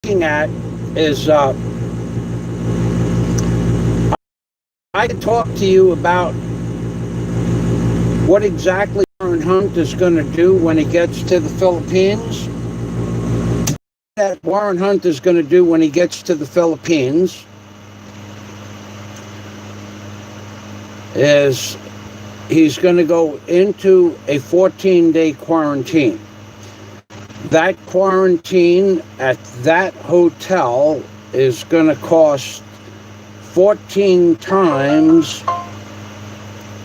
looking at is I talked to you about what exactly Warren Hunt is going to do when he gets to the Philippines. That Warren Hunt is going to do when he gets to the Philippines is he's going to go into a 14-day quarantine. That quarantine at that hotel is going to cost 14 times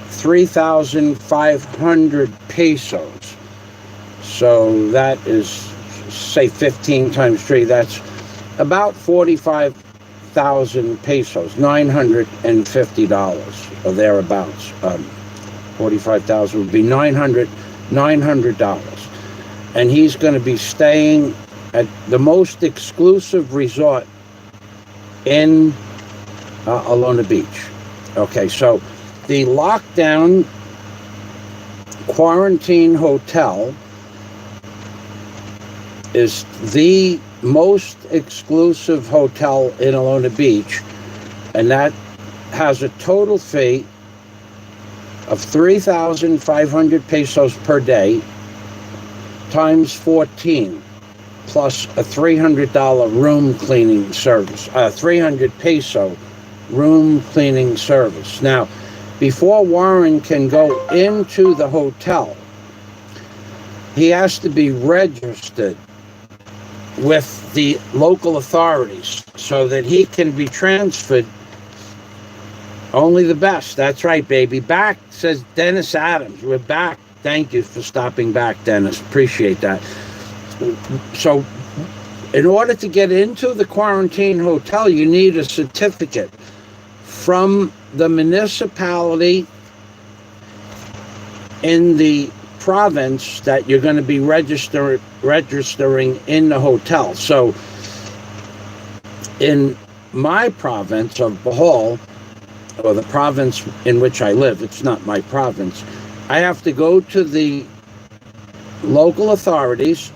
3,500 pesos. So that is, say, 15 times 3. That's about 45,000 pesos, $950 or thereabouts. 45,000 would be $900. And he's going to be staying at the most exclusive resort in Alona Beach. Okay, so the lockdown quarantine hotel is the most exclusive hotel in Alona Beach, and that has a total fee of 3,500 pesos per day times 14, plus a $300 room cleaning service, 300 peso room cleaning service. Now, before Warren can go into the hotel, he has to be registered with the local authorities so that he can be transferred. Only the best. That's right, baby. Back, says Dennis Adams. We're back. Thank you for stopping back, Dennis. Appreciate that. So, in order to get into the quarantine hotel, you need a certificate from the municipality in the province that you're going to be registering in the hotel. So, in my province of Bohol, or the province in which I live, it's not my province, I have to go to the local authorities,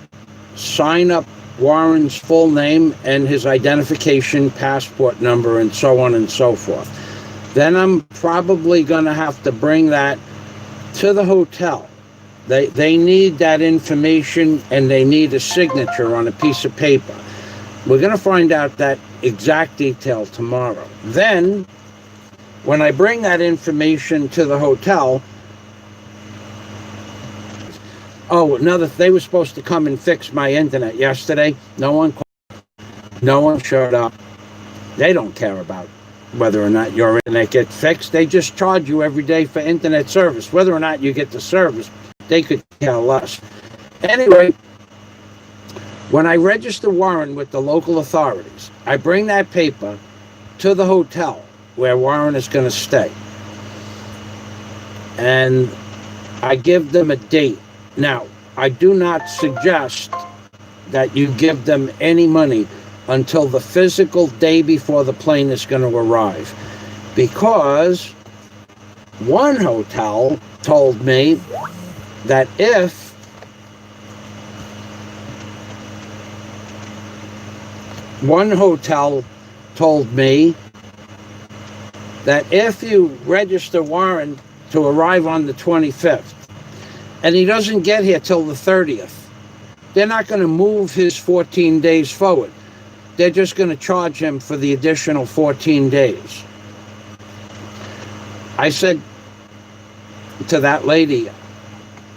sign up Warren's full name and his identification, passport number, and so on and so forth. Then I'm probably going to have to bring that to the hotel. They need that information, and they need a signature on a piece of paper. We're going to find out that exact detail tomorrow. Then, when I bring that information to the hotel, they were supposed to come and fix my internet yesterday. No one showed up. They don't care about whether or not your internet gets fixed. They just charge you every day for internet service. Whether or not you get the service, they could care less. Anyway, when I register Warren with the local authorities, I bring that paper to the hotel where Warren is going to stay. And I give them a date. Now, I do not suggest that you give them any money until the physical day before the plane is going to arrive. Because one hotel told me that if you register Warren to arrive on the 25th, and he doesn't get here till the 30th, they're not going to move his 14 days forward. They're just going to charge him for the additional 14 days. I said to that lady,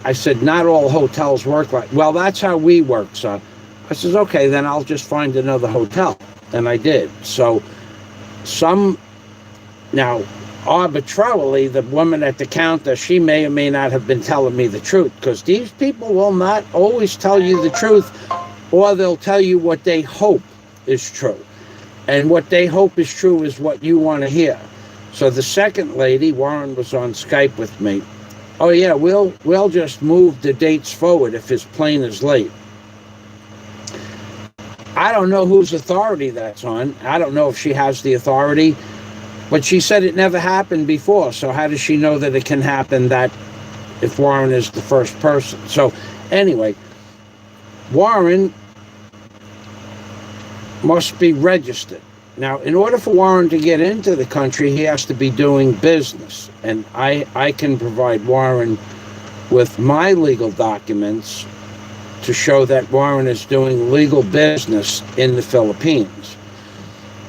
I said, not all hotels work like, well, that's how we work, son. I says, okay, then I'll just find another hotel. And I did. So now, arbitrarily, the woman at the counter, she may or may not have been telling me the truth, because these people will not always tell you the truth, or they'll tell you what they hope is true. And what they hope is true is what you want to hear. So the second lady, Warren was on Skype with me. Oh yeah, we'll just move the dates forward if his plane is late. I don't know whose authority that's on. I don't know if she has the authority, but she said it never happened before. So how does she know that it can happen that if Warren is the first person? So anyway, Warren must be registered. Now, in order for Warren to get into the country, he has to be doing business. And I can provide Warren with my legal documents to show that Warren is doing legal business in the Philippines.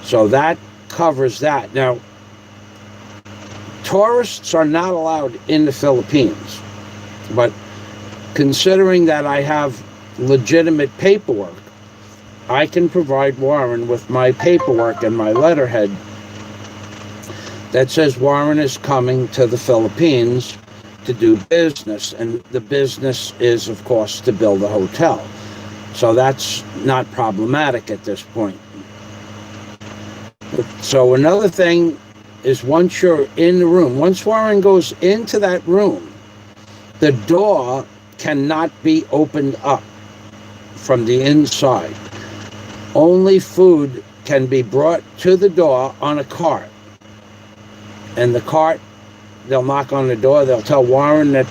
So that covers that. Now, tourists are not allowed in the Philippines, but considering that I have legitimate paperwork, I can provide Warren with my paperwork and my letterhead that says Warren is coming to the Philippines to do business, and the business is, of course, to build a hotel. So that's not problematic at this point. So another thing is, once you're in the room, once Warren goes into that room, the door cannot be opened up from the inside. Only food can be brought to the door on a cart. And the cart, they'll knock on the door, they'll tell Warren that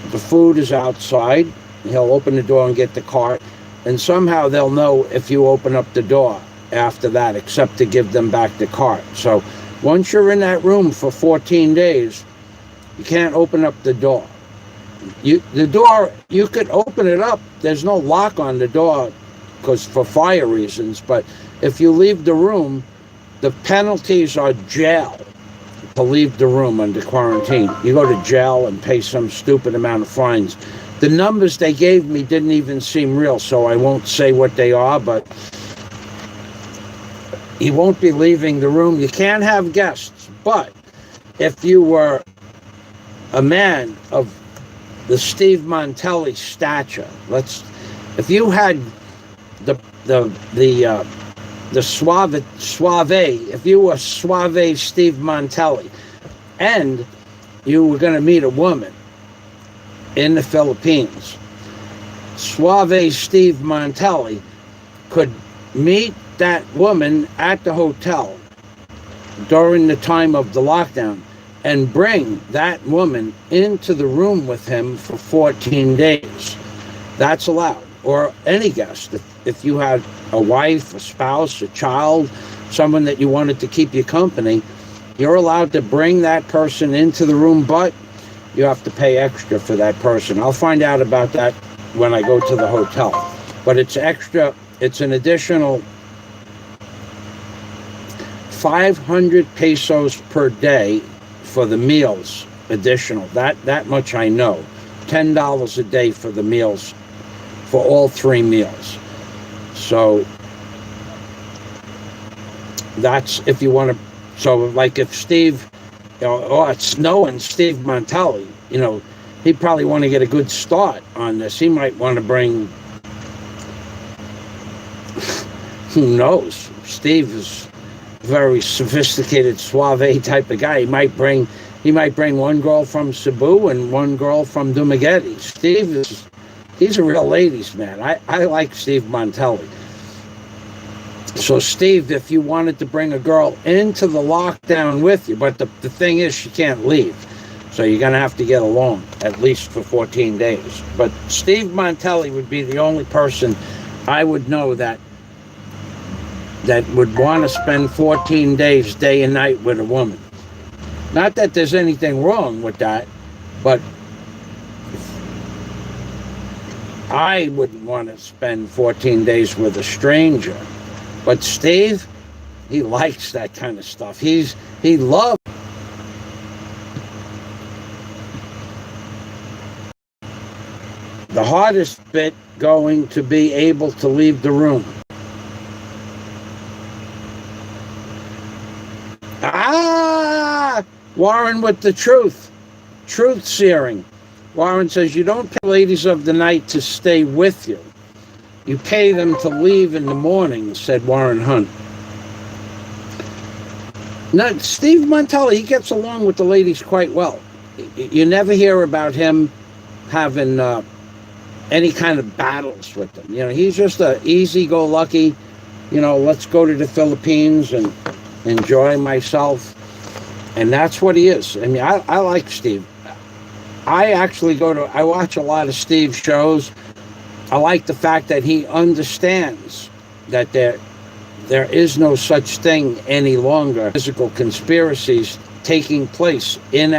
the food is outside. He'll open the door and get the cart. And somehow they'll know if you open up the door after that, except to give them back the cart. So once you're in that room for 14 days, you can't open up the door. The door, you could open it up. There's no lock on the door because for fire reasons. But if you leave the room, the penalties are jail to leave the room under quarantine. You go to jail and pay some stupid amount of fines. The numbers they gave me didn't even seem real, so I won't say what they are, but you won't be leaving the room. You can't have guests, but if you were a man of the Steve Montelli stature, if you had the suave, if you were suave Steve Montelli, and you were going to meet a woman in the Philippines, suave Steve Montelli could meet that woman at the hotel during the time of the lockdown and bring that woman into the room with him for 14 days. That's allowed. Or any guest. If you had a wife, a spouse, a child, someone that you wanted to keep you company, you're allowed to bring that person into the room, but you have to pay extra for that person. I'll find out about that when I go to the hotel. But it's extra, it's an additional 500 pesos per day for the meals, additional. That much I know. $10 a day for the meals, for all 3 meals. So that's if you want to. So like if Steve, it's snowing, Steve Montelli, he'd probably want to get a good start on this. He might want to bring, who knows? Steve is a very sophisticated, suave type of guy. He might bring one girl from Cebu and one girl from Dumaguete. He's a real ladies man. I like Steve Montelli. So Steve, if you wanted to bring a girl into the lockdown with you, but the thing is she can't leave. So you're going to have to get along at least for 14 days. But Steve Montelli would be the only person I would know that would want to spend 14 days day and night with a woman. Not that there's anything wrong with that, but I wouldn't want to spend 14 days with a stranger. But Steve, he likes that kind of stuff. He loves. The hardest bit going to be able to leave the room. Warren with the truth searing. Warren says, you don't pay ladies of the night to stay with you. You pay them to leave in the morning, said Warren Hunt. Now, Steve Montelli, he gets along with the ladies quite well. You never hear about him having any kind of battles with them. He's just a easy-go-lucky, let's go to the Philippines and enjoy myself. And that's what he is. I mean, I like Steve. I actually I watch a lot of Steve's shows. I like the fact that he understands that There is no such thing any longer. Physical conspiracies taking place in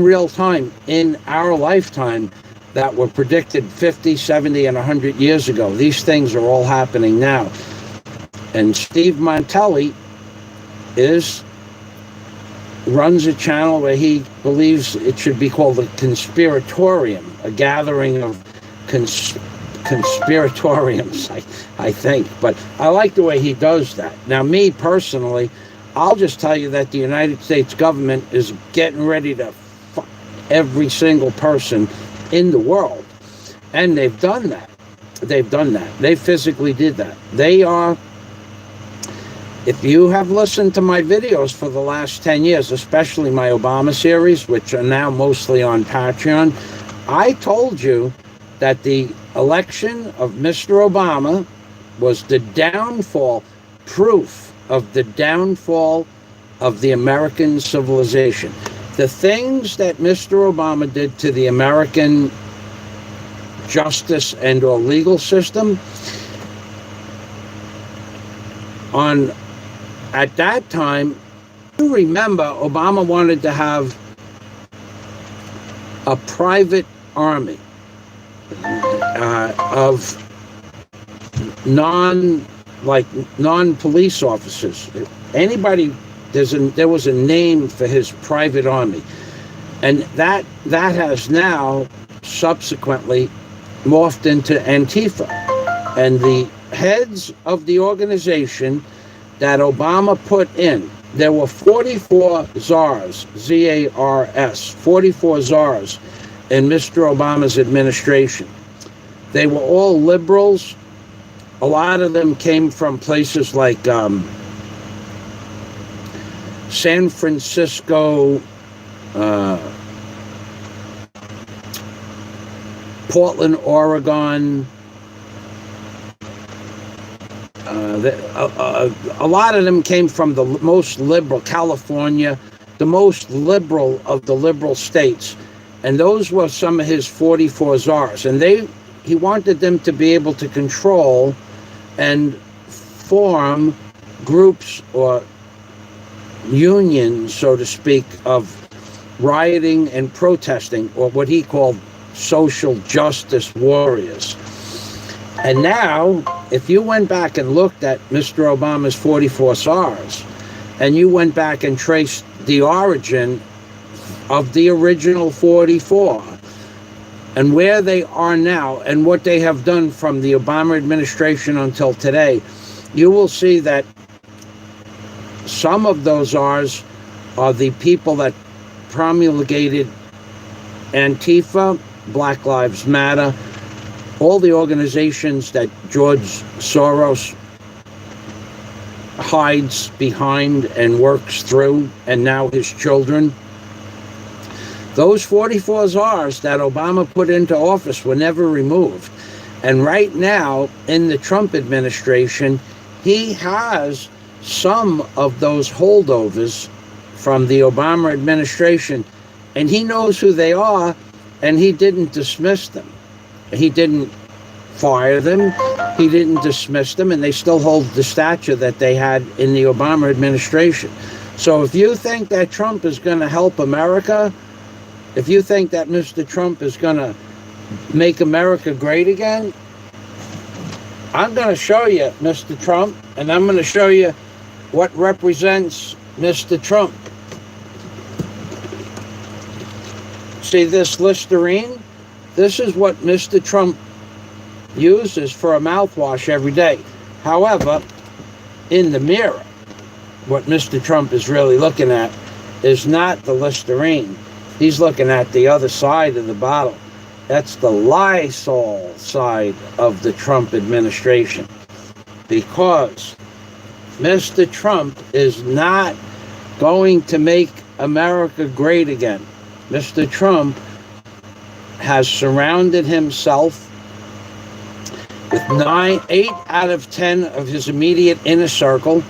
real time, in our lifetime, that were predicted 50, 70, and 100 years ago. These things are all happening now. And Steve Montelli runs a channel where he believes it should be called a conspiratorium, a gathering of conspiratoriums, I think. But I like the way he does that. Now, me personally, I'll just tell you that the United States government is getting ready to fuck every single person in the world. And they've done that. They physically did that. They are... If you have listened to my videos for the last 10 years, especially my Obama series, which are now mostly on Patreon, I told you that the election of Mr. Obama was the proof of the downfall of the American civilization. The things that Mr. Obama did to the American justice and or legal system at that time, you remember Obama wanted to have a private army of non-police officers. There was a name for his private army. And that has now subsequently morphed into Antifa. And the heads of the organization that Obama put in, there were 44 czars, Z-A-R-S, 44 czars in Mr. Obama's administration. They were all liberals. A lot of them came from places like San Francisco, Portland, Oregon. A lot of them came from the most liberal, California, the most liberal of the liberal states. And those were some of his 44 czars. And he wanted them to be able to control and form groups or unions, so to speak, of rioting and protesting, or what he called social justice warriors. And now, if you went back and looked at Mr. Obama's 44 czars, and you went back and traced the origin of the original 44, and where they are now, and what they have done from the Obama administration until today, you will see that some of those czars are the people that promulgated Antifa, Black Lives Matter, all the organizations that George Soros hides behind and works through, and now his children. Those 44 czars that Obama put into office were never removed. And right now, in the Trump administration, he has some of those holdovers from the Obama administration, and he knows who they are, and he didn't dismiss them. He didn't fire them. He didn't dismiss them, and they still hold the stature that they had in the Obama administration. So if you think that Trump is going to help America, if you think that Mr. Trump is going to make America great again, I'm going to show you Mr. Trump, and I'm going to show you what represents Mr. Trump. See this Listerine? This is what Mr. Trump uses for a mouthwash every day. However, in the mirror, what Mr. Trump is really looking at is not the Listerine. He's looking at the other side of the bottle. That's the Lysol side of the Trump administration. Because Mr. Trump is not going to make America great again. Mr. Trump has surrounded himself with 8 out of 10 of his immediate inner circle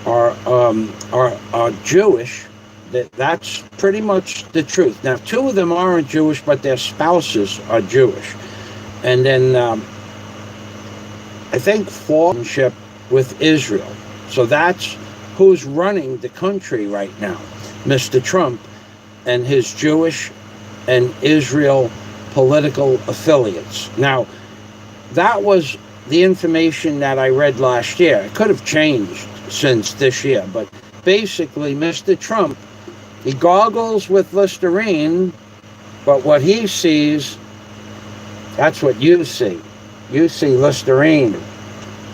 are Jewish. That's pretty much the truth. Now, 2 of them aren't Jewish, but their spouses are Jewish. And then I think, friendship with Israel. So that's who's running the country right now, Mr. Trump and his Jewish and Israel political affiliates. Now, that was the information that I read last year. It could have changed since this year, but basically, Mr. Trump, he goggles with Listerine, but what he sees, that's what you see. You see Listerine.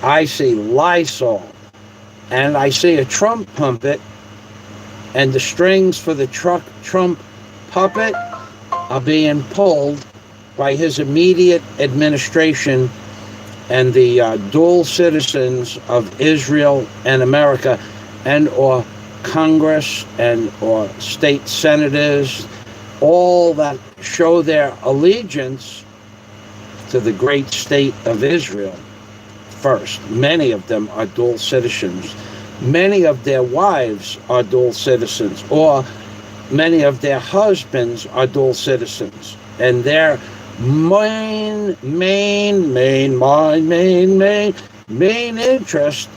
I see Lysol. And I see a Trump puppet, and the strings for the Trump puppet are being pulled by his immediate administration and the dual citizens of Israel and America, and or Congress and or state senators, all that show their allegiance to the great state of Israel first. Many of them are dual citizens. Many of their wives are dual citizens, or many of their husbands are dual citizens. And their main interest,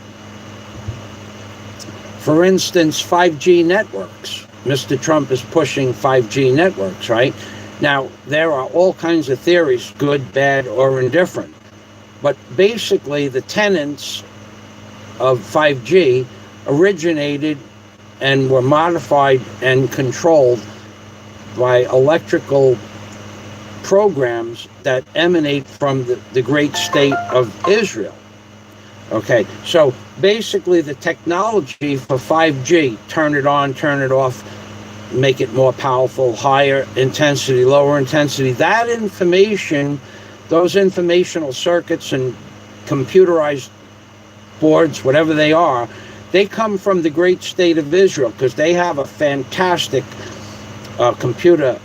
for instance, 5G networks. Mr. Trump is pushing 5G networks, right? Now, there are all kinds of theories, good, bad, or indifferent. But basically, the tenets of 5G originated and were modified and controlled by electrical programs that emanate from the great state of Israel. Okay, so basically the technology for 5G, turn it on, turn it off, make it more powerful, higher intensity, lower intensity, that information, those informational circuits and computerized boards, whatever they are, they come from the great state of Israel because they have a fantastic computer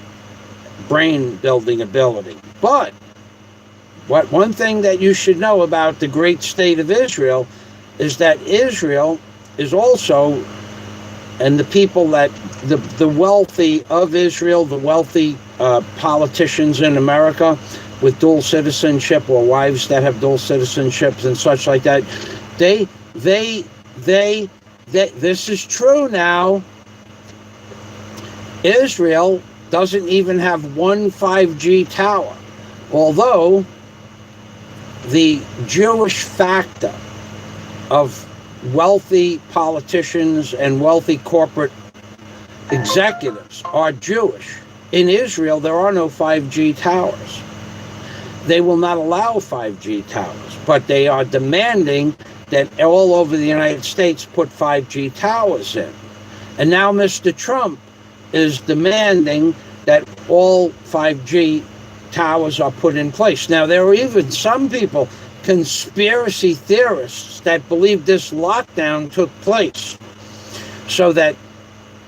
brain building ability. But one thing that you should know about the great state of Israel is that Israel is also, and the people that, the wealthy of Israel, the wealthy politicians in America with dual citizenship, or wives that have dual citizenships and such like that, this is true now. Israel doesn't even have one 5G tower, although the Jewish factor of wealthy politicians and wealthy corporate executives are Jewish. In Israel, there are no 5G towers. They will not allow 5G towers, but they are demanding that all over the United States put 5G towers in. And now Mr. Trump is demanding that all 5G towers are put in place. Now, there are even some people, conspiracy theorists, that believe this lockdown took place so that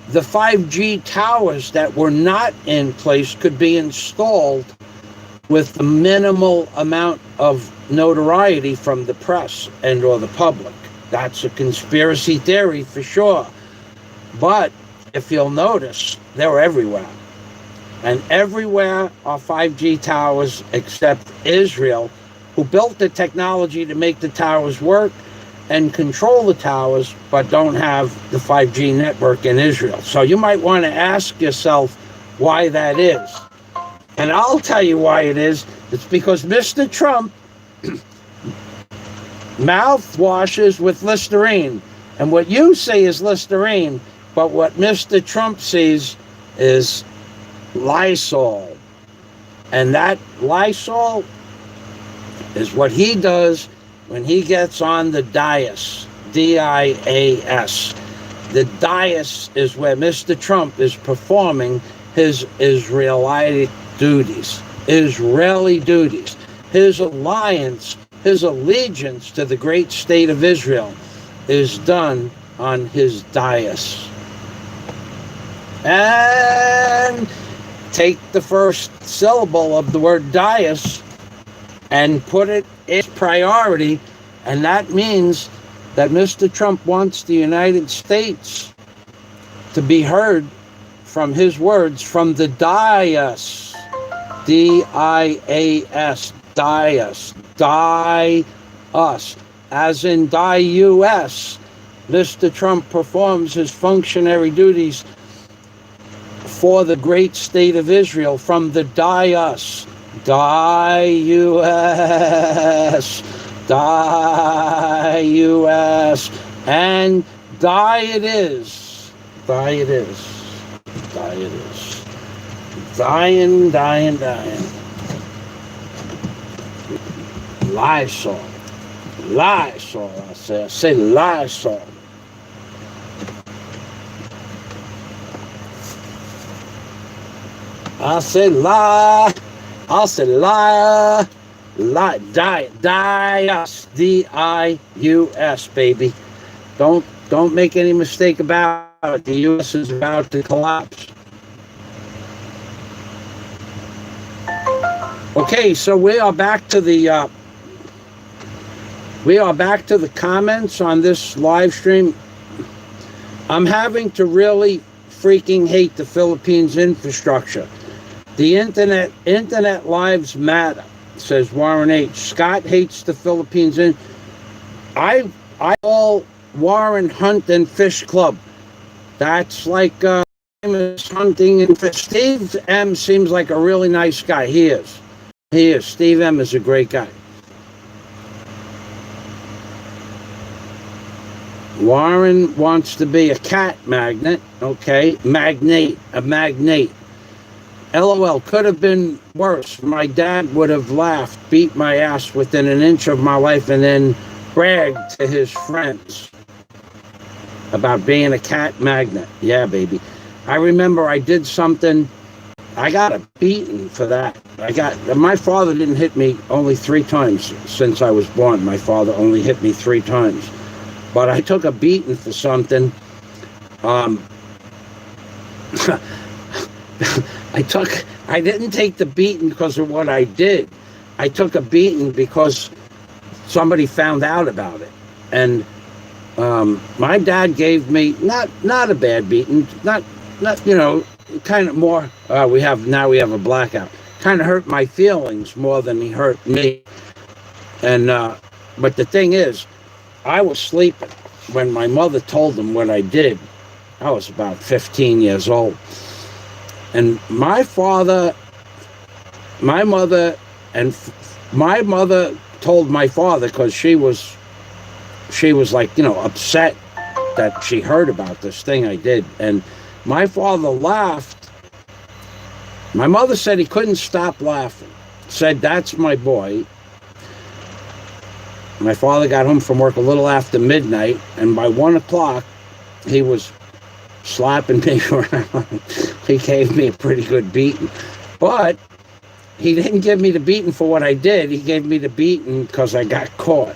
the 5G towers that were not in place could be installed with the minimal amount of notoriety from the press and or the public. That's a conspiracy theory for sure. But if you'll notice, they're everywhere. And everywhere are 5G towers except Israel, who built the technology to make the towers work and control the towers, but don't have the 5G network in Israel. So you might want to ask yourself why that is. And I'll tell you why it is. It's because Mr. Trump mouthwashes with Listerine. And what you see is Listerine, but what Mr. Trump sees is Lysol. And that Lysol is what he does when he gets on the dais, D-I-A-S. The dais is where Mr. Trump is performing his Israeli duties. His alliance, his allegiance to the great state of Israel is done on his dais. And take the first syllable of the word dais and put it in priority, and that means that Mr. Trump wants the United States to be heard from his words from the dais, D-I-A-S, dais, us, as in die US. Mr. Trump performs his functionary duties for the great state of Israel from the die us, die US, die US, and die it is, die it is, die it is, dying, dying, dying. Lysol, Lysol, I say Lysol. I say lie, dius, D-I-U-S, baby. Don't make any mistake about it. The U.S. is about to collapse. Okay, so we are back to the comments on this live stream. I'm having to really freaking hate the Philippines infrastructure. The internet lives matter, says Warren H. Scott hates the Philippines. I call Warren Hunt and Fish Club. That's like famous hunting and fish. Steve M seems like a really nice guy. He is. Steve M is a great guy. Warren wants to be a cat magnet. Okay, a magnate. LOL, could have been worse. My dad would have laughed, beat my ass within an inch of my life, and then bragged to his friends about being a cat magnet. Yeah, baby. I remember I did something. I got a beating for that. My father didn't hit me only 3 times since I was born. My father only hit me 3 times. But I took a beating for something. I didn't take the beating because of what I did. I took a beating because somebody found out about it. And my dad gave me not a bad beating, not kind of more. We have a blackout. Kind of hurt my feelings more than he hurt me. And but the thing is, I was sleeping when my mother told him what I did. I was about 15 years old. And my mother told my father, because she was like, upset that she heard about this thing I did. And my father laughed. My mother said he couldn't stop laughing. Said, that's my boy. My father got home from work a little after midnight, and by 1 o'clock, he was slapping me around. He gave me a pretty good beating. But he didn't give me the beating for what I did. He gave me the beating because I got caught.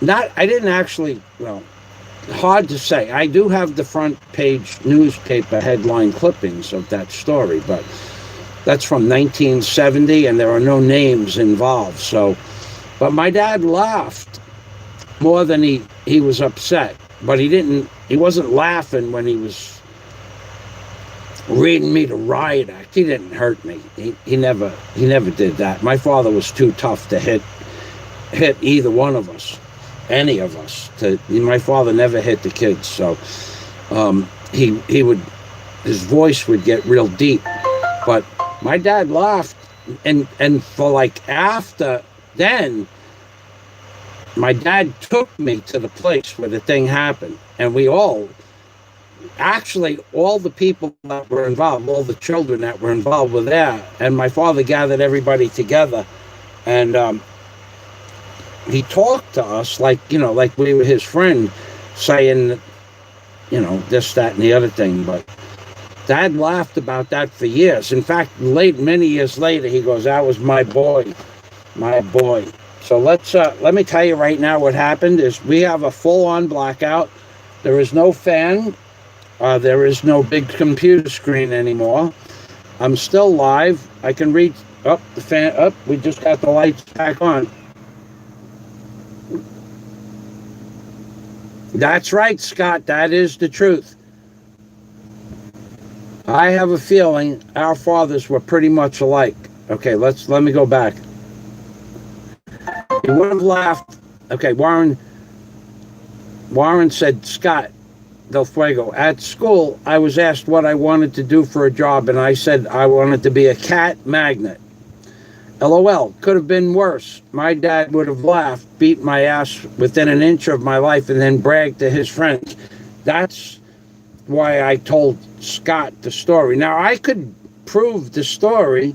I didn't actually, hard to say. I do have the front page newspaper headline clippings of that story, but that's from 1970, and there are no names involved. But my dad laughed more than he was upset. But he wasn't laughing when he was reading me the riot act. He didn't hurt me. He never did that. My father was too tough to hit either one of us, any of us. My father never hit the kids, so his voice would get real deep. But my dad laughed, and for like after then, my dad took me to the place where the thing happened, and all the people that were involved, all the children that were involved were there, and my father gathered everybody together, and he talked to us like we were his friend, saying, this, that, and the other thing. But Dad laughed about that for years. In fact, many years later, he goes, that was my boy. So let me tell you right now what happened is we have a full-on blackout. There is no fan. There is no big computer screen anymore. I'm still live. I can read up the fan up. We just got the lights back on. That's right, Scott. That is the truth. I have a feeling our fathers were pretty much alike. Okay, let me go back. He would have laughed Okay, Wareen said, Scott Del Fuego, at school, I was asked what I wanted to do for a job, and I said I wanted to be a cat magnet. LOL, could have been worse. My dad would have laughed, beat my ass within an inch of my life, and then bragged to his friends. That's why I told Scott the story. Now, I could prove the story,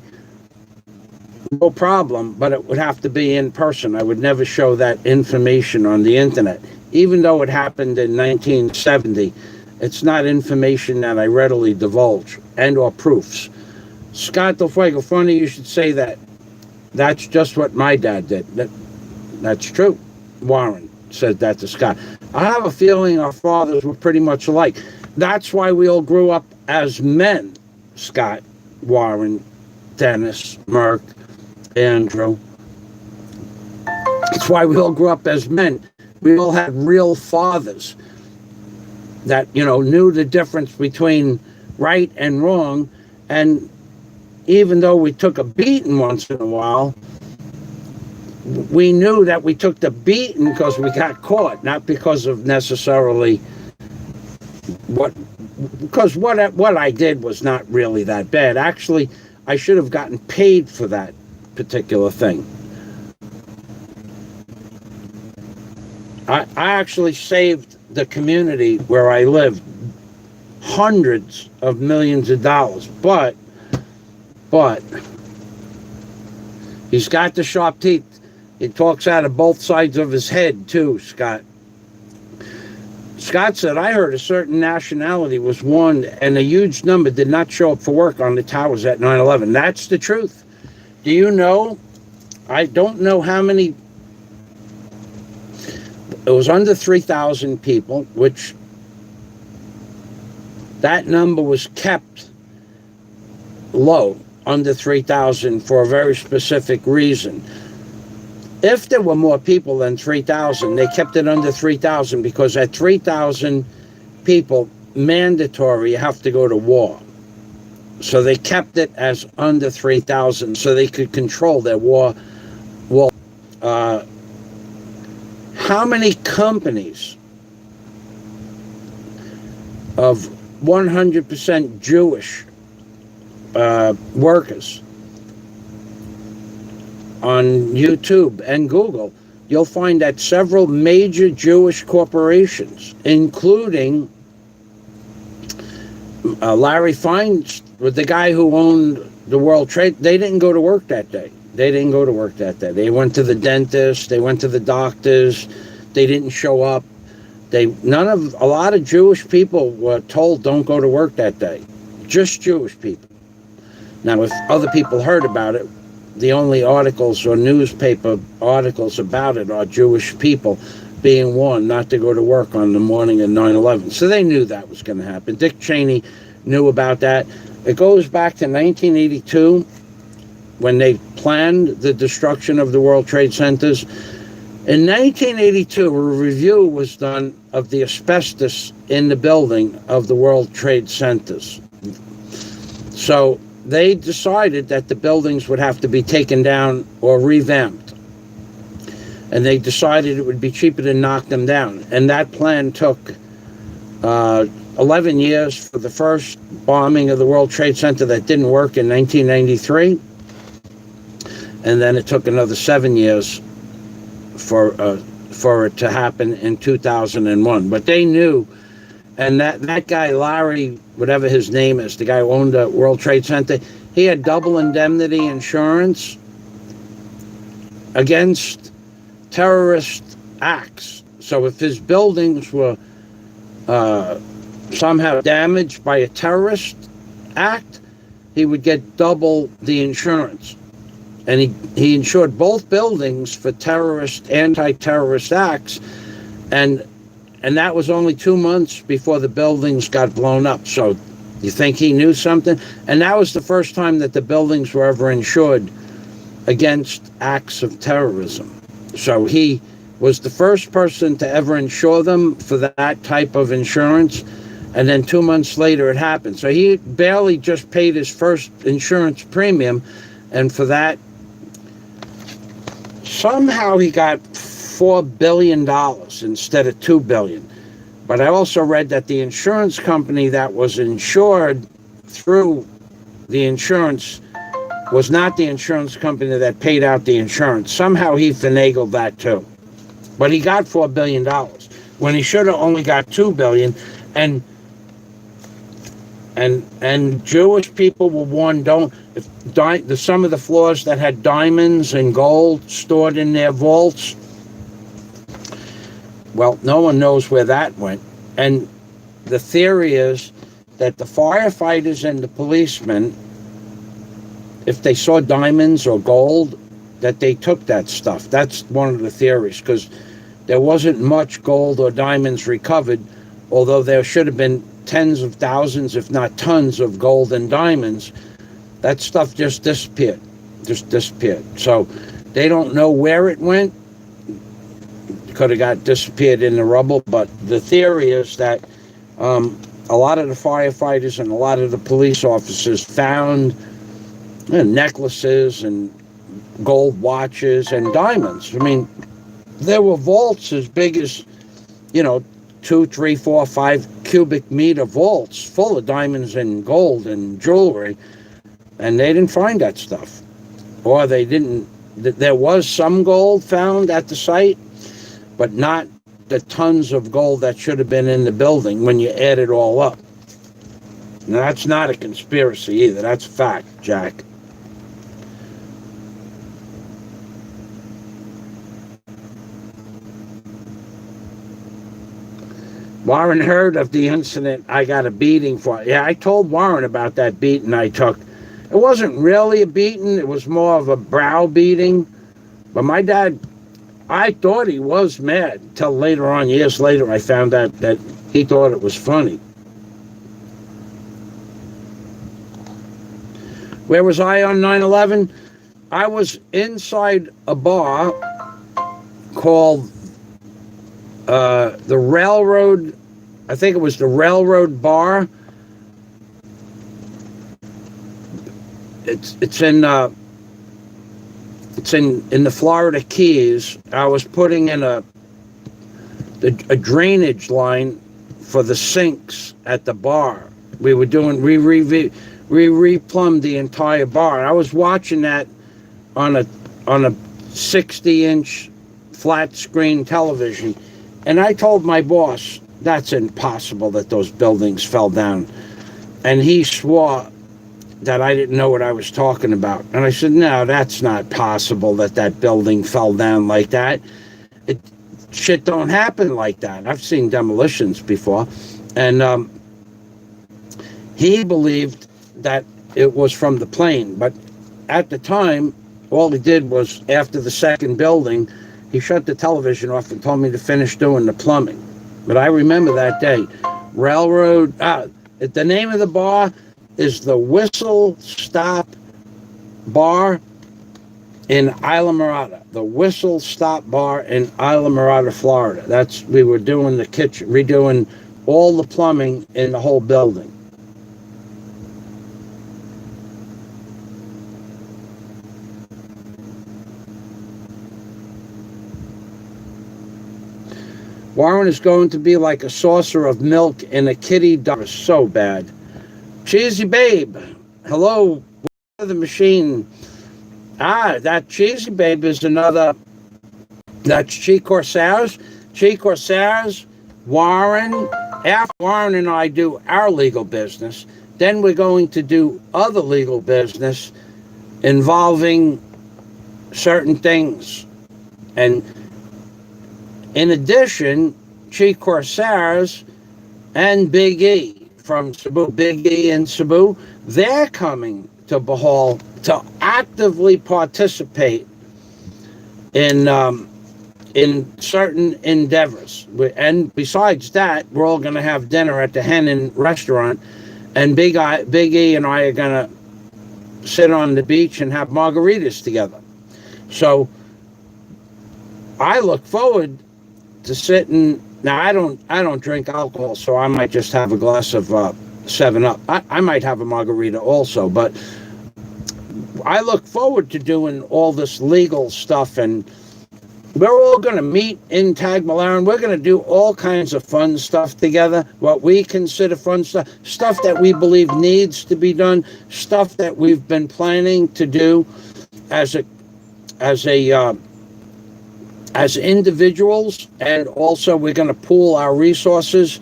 no problem, but it would have to be in person. I would never show that information on the internet. Even though it happened in 1970, it's not information that I readily divulge and or proofs. Scott Del Fuego, funny you should say that. That's just what my dad did. That's true. Wareen said that to Scott. I have a feeling our fathers were pretty much alike. That's why we all grew up as men. Scott, Wareen, Dennis, Merck, Andrew. That's why we all grew up as men. We all had real fathers that, knew the difference between right and wrong. And even though we took a beating once in a while, we knew that we took the beating because we got caught, not because of necessarily what I did was not really that bad. Actually, I should have gotten paid for that particular thing. I actually saved the community where I lived hundreds of millions of dollars, but he's got the sharp teeth. He talks out of both sides of his head too, Scott. Scott said, I heard a certain nationality was warned and a huge number did not show up for work on the towers at 9/11. That's the truth. Do you know? I don't know how many. It was under 3,000 people, which that number was kept low, under 3,000, for a very specific reason. If there were more people than 3,000, they kept it under 3,000 because at 3,000 people, mandatory, you have to go to war. So they kept it as under 3,000 so they could control their war. How many companies of 100% Jewish workers on YouTube and Google, you'll find that several major Jewish corporations, including Larry Feinstein, with the guy who owned the World Trade, they didn't go to work that day. They went to the dentist, they went to the doctors, they didn't show up. A lot of Jewish people were told don't go to work that day. Just Jewish people. Now, if other people heard about it, the only articles or newspaper articles about it are Jewish people being warned not to go to work on the morning of 9/11. So they knew that was going to happen. Dick Cheney knew about that. It goes back to 1982 when they planned the destruction of the World Trade Centers. In 1982, a review was done of the asbestos in the building of the World Trade Centers. So they decided that the buildings would have to be taken down or revamped. And they decided it would be cheaper to knock them down. And that plan took 11 years for the first bombing of the World Trade Center that didn't work in 1993. And then it took another 7 years for it to happen in 2001. But they knew, and that guy, Larry, whatever his name is, the guy who owned the World Trade Center, he had double indemnity insurance against terrorist acts. So if his buildings were somehow damaged by a terrorist act, he would get double the insurance. And he insured both buildings for anti-terrorist acts, and that was only 2 months before the buildings got blown up. So you think he knew something? And that was the first time that the buildings were ever insured against acts of terrorism. So he was the first person to ever insure them for that type of insurance. And then 2 months later it happened. So he barely just paid his first insurance premium. And for that, somehow he got $4 billion instead of $2 billion. But I also read that the insurance company that was insured through the insurance was not the insurance company that paid out the insurance. Somehow he finagled that too. But he got $4 billion when he should have only got $2 billion. And Jewish people were warned, some of the floors that had diamonds and gold stored in their vaults, well, no one knows where that went. And the theory is that the firefighters and the policemen, if they saw diamonds or gold, that they took that stuff. That's one of the theories, because there wasn't much gold or diamonds recovered, although there should have been tens of thousands, if not tons, of gold and diamonds. That stuff just disappeared. So they don't know where it went. Could have got disappeared in the rubble, but the theory is that a lot of the firefighters and a lot of the police officers found necklaces and gold watches and diamonds. I mean, there were vaults as big as, 2, 3, 4, 5 cubic meter vaults full of diamonds and gold and jewelry, and they didn't find that stuff. Or they didn't. There was some gold found at the site, but not the tons of gold that should have been in the building when you add it all up. Now, that's not a conspiracy either. That's fact, Jack. Warren heard of the incident I got a beating for. Yeah, I told Warren about that beating I took. It wasn't really a beating. It was more of a brow beating. But my dad, I thought he was mad until later on, years later, I found out that he thought it was funny. Where was I on 9/11? I was inside a bar called the Railroad, I think it was the Railroad Bar. It's in the Florida Keys. I was putting in a drainage line for the sinks at the bar. We were doing we replumbed the entire bar. I was watching that on a 60-inch flat screen television, and I told my boss that's impossible that those buildings fell down, and he swore that I didn't know what I was talking about. And I said, no, that's not possible that building fell down like that. Shit don't happen like that. I've seen demolitions before. And he believed that it was from the plane. But at the time, all he did was, after the second building, he shut the television off and told me to finish doing the plumbing. But I remember that day. Railroad, the name of the bar is the Whistle Stop Bar in Islamorada. The Whistle Stop Bar in Islamorada, Florida. We were doing the kitchen, redoing all the plumbing in the whole building. Warren is going to be like a saucer of milk in a kitty diaper. So bad. Cheesy Babe, hello, the machine. That Cheesy Babe is another, that's Chi Corsairs. Chi Corsairs, Warren. After Warren and I do our legal business, then we're going to do other legal business involving certain things. And in addition, Chi Corsairs and Big E from Cebu, Big E and Cebu, they're coming to Bohol to actively participate in certain endeavors. And besides that, we're all going to have dinner at the Hen Inn restaurant, and Big E and I are going to sit on the beach and have margaritas together. So I look forward to sitting. Now, I don't drink alcohol, so I might just have a glass of 7-Up. I might have a margarita also, but I look forward to doing all this legal stuff and we're all going to meet in Tagmalaran. We're going to do all kinds of fun stuff together, what we consider fun stuff, stuff that we believe needs to be done, stuff that we've been planning to do as individuals, and also we're going to pool our resources,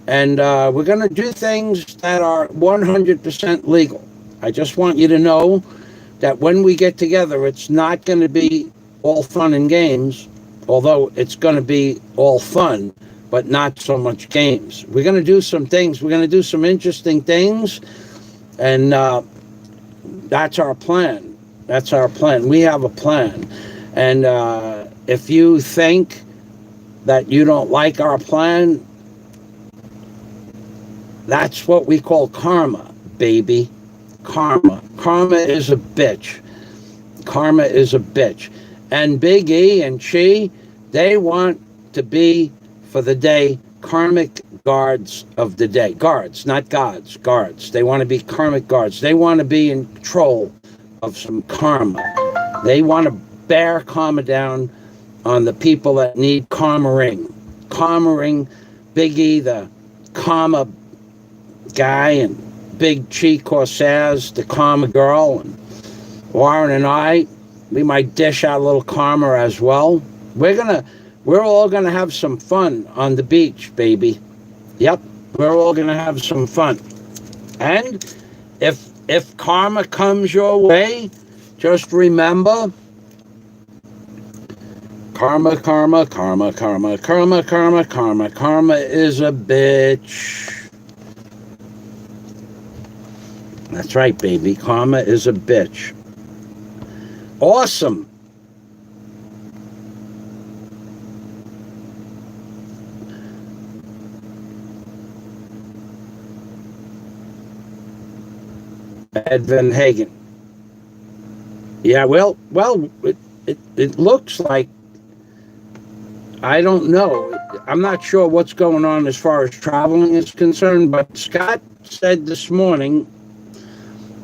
and we're going to do things that are 100% legal. I just want you to know that when we get together, it's not going to be all fun and games, although it's going to be all fun, but not so much games. We're going to do some things. We're going to do some interesting things, and that's our plan. That's our plan. We have a plan. And if you think that you don't like our plan, that's what we call karma, baby. Karma. Karma is a bitch. Karma is a bitch. And Big E and Chi, they want to be, for the day, karmic guards of the day. Guards, not gods, guards. They want to be karmic guards. They want to be in control of some karma. They want to bear karma down on the people that need karma-ing. Karma-ing, Big E, the karma guy, and Big Chi Corsairs, the karma girl, and Warren and I, we might dish out a little karma as well. We're all gonna have some fun on the beach, baby. Yep, we're all gonna have some fun. And if karma comes your way, just remember, karma, karma, karma, karma, karma, karma, karma. Karma is a bitch. That's right, baby. Karma is a bitch. Awesome. Ed Van Hagen. Yeah, well, it looks like, I don't know. I'm not sure what's going on as far as traveling is concerned, but Scott said this morning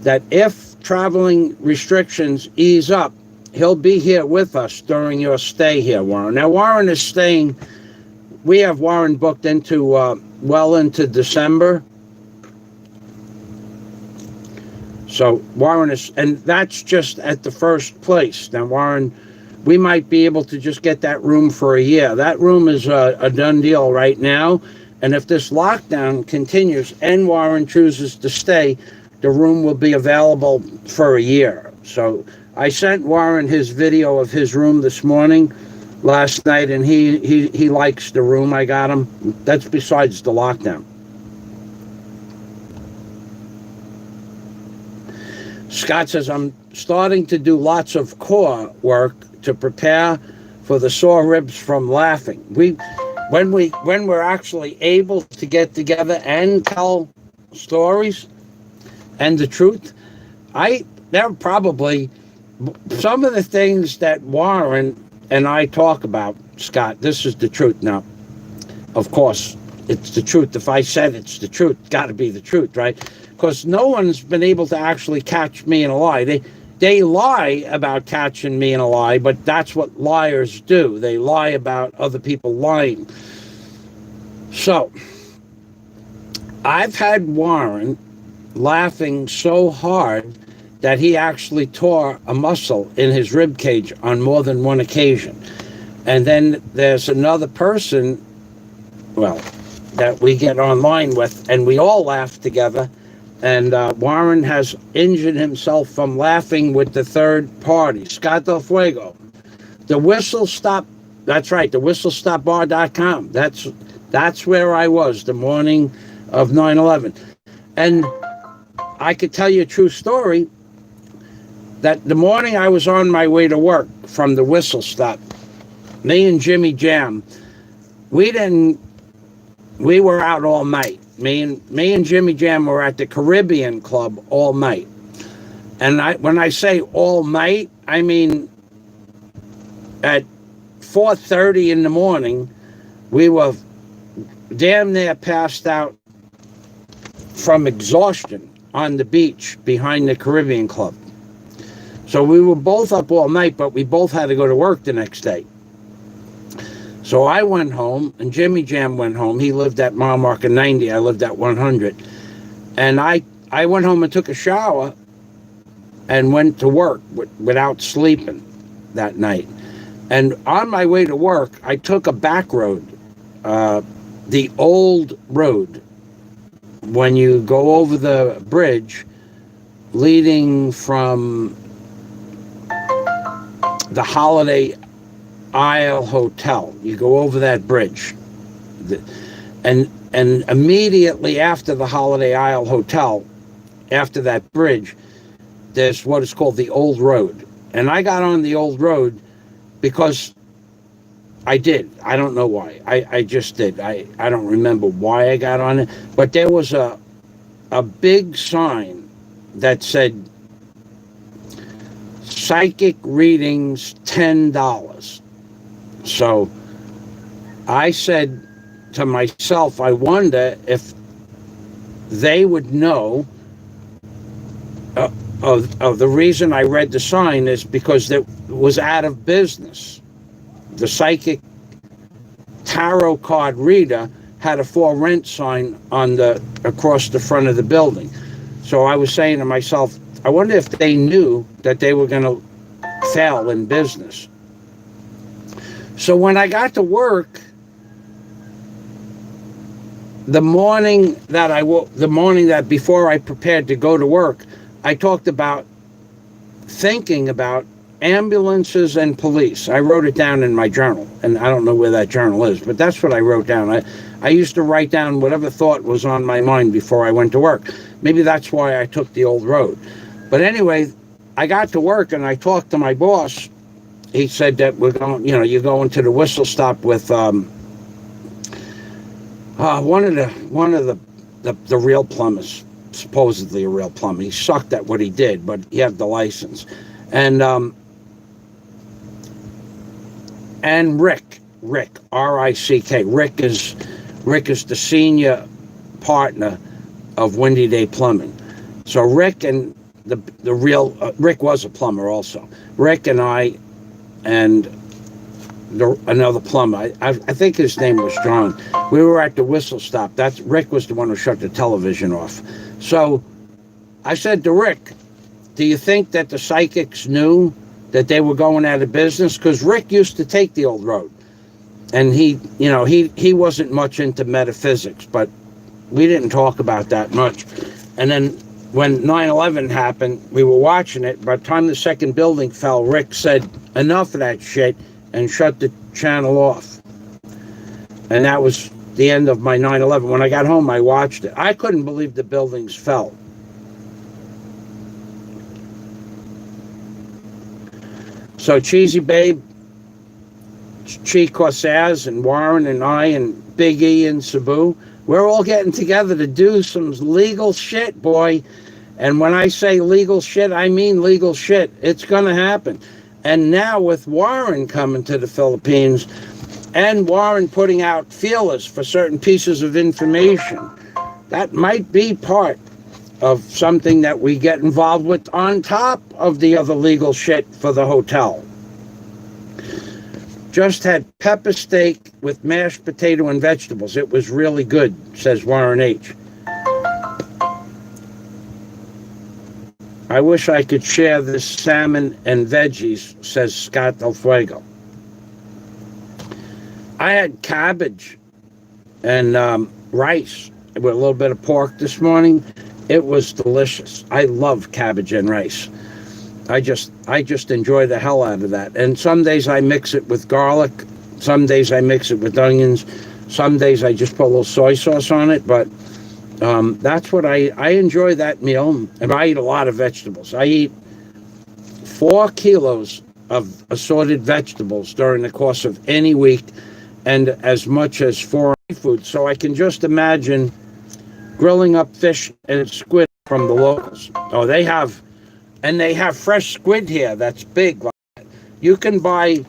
that if traveling restrictions ease up, he'll be here with us during your stay here, Warren. Now, Warren is staying, we have Warren booked into, well into December. So Warren is, and that's just at the first place. Now, Warren, we might be able to just get that room for a year. That room is a done deal right now. And if this lockdown continues and Warren chooses to stay, the room will be available for a year. So I sent Warren his video of his room this morning, last night, and he likes the room. I got him. That's besides the lockdown. Scott says, I'm starting to do lots of core work to prepare for the sore ribs from laughing. When we're actually able to get together and tell stories and the truth, they're probably some of the things that Warren and I talk about, Scott. This is the truth now. Of course, it's the truth. If I said it's the truth, got to be the truth, right? Because no one's been able to actually catch me in a lie. They lie about catching me in a lie, but that's what liars do. They lie about other people lying. So, I've had Warren laughing so hard that he actually tore a muscle in his rib cage on more than one occasion. And then there's another person, well, that we get online with, and we all laugh together. And Warren has injured himself from laughing with the third party, Scott Del Fuego. The Whistle Stop, that's right, the whistlestopbar.com. That's where I was the morning of 9/11. And I could tell you a true story that the morning I was on my way to work from the Whistle Stop, me and Jimmy Jam, we were out all night. Me and Jimmy Jam were at the Caribbean Club all night. And when I say all night, I mean at 4:30 in the morning, we were damn near passed out from exhaustion on the beach behind the Caribbean Club. So we were both up all night, but we both had to go to work the next day. So I went home, and Jimmy Jam went home. He lived at mile marker 90. I lived at 100. And I went home and took a shower and went to work without sleeping that night. And on my way to work, I took a back road, the old road. When you go over the bridge leading from the Holiday Isle Hotel, you go over that bridge. And immediately after the Holiday Isle Hotel, after that bridge, there's what is called the Old Road. And I got on the Old Road because I did. I don't know why. I just did. I don't remember why I got on it. But there was a big sign that said, psychic readings, $10. So I said to myself, I wonder if they would know of the reason I read the sign is because it was out of business. The psychic tarot card reader had a for rent sign across the front of the building. So I was saying to myself, I wonder if they knew that they were going to fail in business. So when I got to work, the morning that before I prepared to go to work, I talked about thinking about ambulances and police. I wrote it down in my journal, and I don't know where that journal is, but that's what I wrote down. I used to write down whatever thought was on my mind before I went to work. Maybe that's why I took the old road. But anyway, I got to work and I talked to my boss. He said that we're going, you're going to the whistle stop with one of the real plumbers, supposedly a real plumber. He sucked at what he did, but he had the license. And Rick, R-I-C-K. Rick is the senior partner of Windy Day Plumbing. So Rick and the real Rick was a plumber also. Rick and I and another plumber, I think his name was John. We were at the whistle stop. Rick was the one who shut the television off. So I said to Rick, do you think that the psychics knew that they were going out of business? Because Rick used to take the old road. And he wasn't much into metaphysics, but we didn't talk about that much. And then when 9/11 happened, we were watching it. By the time the second building fell, Rick said, enough of that shit, and shut the channel off. And that was the end of my 9/11. When I got home, I watched it. I couldn't believe the buildings fell. So Cheesy Babe, Chi Corsairs, and Warren and I and Big E and Sabu, we're all getting together to do some legal shit, boy. And when I say legal shit, I mean legal shit. It's going to happen. And now with Warren coming to the Philippines and Warren putting out feelers for certain pieces of information, that might be part of something that we get involved with on top of the other legal shit for the hotel. Just had pepper steak with mashed potato and vegetables. It was really good, says Warren H. I wish I could share this salmon and veggies, says Scott Del Fuego. I had cabbage and rice with a little bit of pork this morning. It was delicious. I love cabbage and rice. I just enjoy the hell out of that. And some days I mix it with garlic. Some days I mix it with onions. Some days I just put a little soy sauce on it. But that's what I enjoy that meal. And I eat a lot of vegetables. I eat 4 kilos of assorted vegetables during the course of any week, and as much as 4 food. So I can just imagine grilling up fish and squid from the locals. Oh, they have fresh squid here that's big. You can buy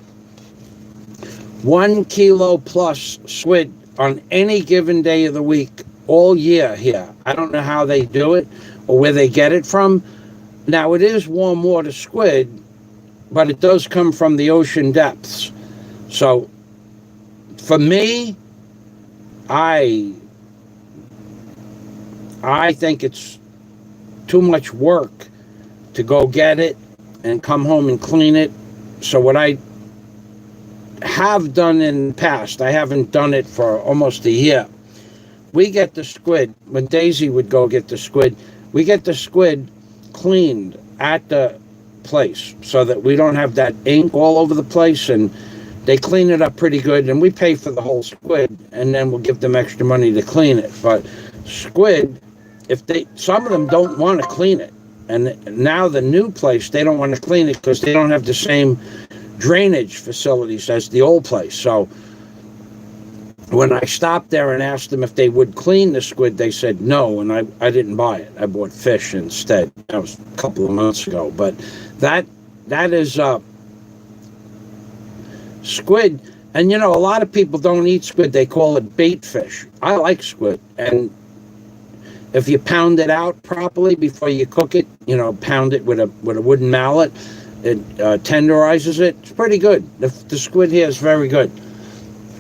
1 kilo plus squid on any given day of the week all year here. I don't know how they do it or where they get it from. Now, it is warm water squid, but it does come from the ocean depths. So For me, I think it's too much work to go get it and come home and clean it. So what I have done in the past, I haven't done it for almost a year. We get the squid, when Daisy would go get the squid, we get the squid cleaned at the place so that we don't have that ink all over the place, and they clean it up pretty good, and we pay for the whole squid, and then we'll give them extra money to clean it. But squid, some of them don't want to clean it, and now the new place, they don't want to clean it because they don't have the same drainage facilities as the old place. So when I stopped there and asked them if they would clean the squid, they said no, and I didn't buy it. I bought fish instead. That was a couple of months ago. But that is squid. And, a lot of people don't eat squid. They call it bait fish. I like squid. And if you pound it out properly before you cook it, pound it with a wooden mallet, it tenderizes it. It's pretty good. The squid here is very good.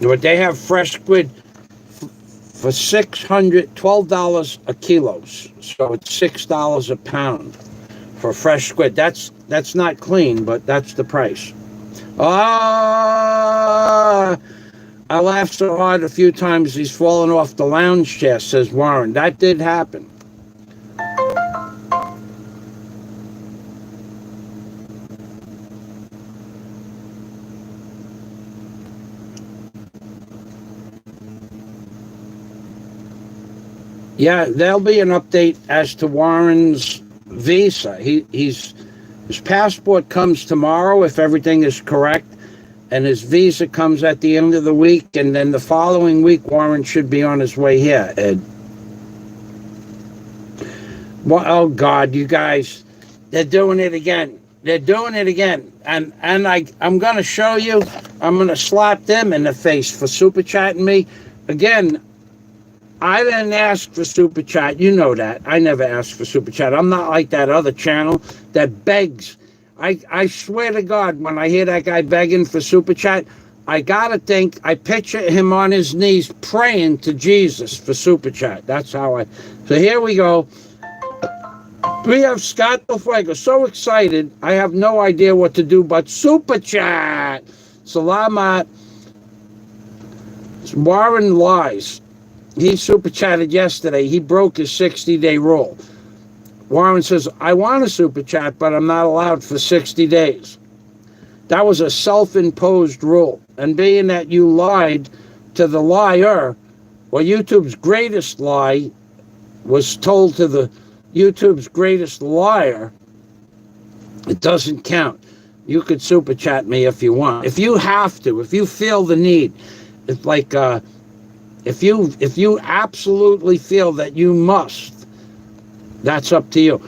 But they have fresh squid for $12 a kilo. So it's $6 a pound for fresh squid. That's not clean, but that's the price. I laughed so hard a few times he's fallen off the lounge chair, says Warren. That did happen. Yeah, there'll be an update as to Warren's visa. His passport comes tomorrow if everything is correct, and his visa comes at the end of the week, and then the following week Warren should be on his way here, Ed. Well, oh God, you guys, they're doing it again. They're doing it again. And I'm going to show you, I'm going to slap them in the face for super chatting me. Again, I didn't ask for super chat. You know that. I never asked for super chat. I'm not like that other channel that begs. I swear to God, when I hear that guy begging for super chat, I gotta think, I picture him on his knees praying to Jesus for super chat. That's how so here we go. We have Scott Fuego. So excited. I have no idea what to do but super chat. Salamat. Warren lies. He super chatted yesterday. He broke his 60-day rule. Warren says, I want a super chat, but I'm not allowed for 60 days. That was a self-imposed rule. And being that you lied to the liar, well, YouTube's greatest lie was told to the YouTube's greatest liar, it doesn't count. You could super chat me if you want. If you have to, if you feel the need, it's like, if you absolutely feel that you must, that's up to you.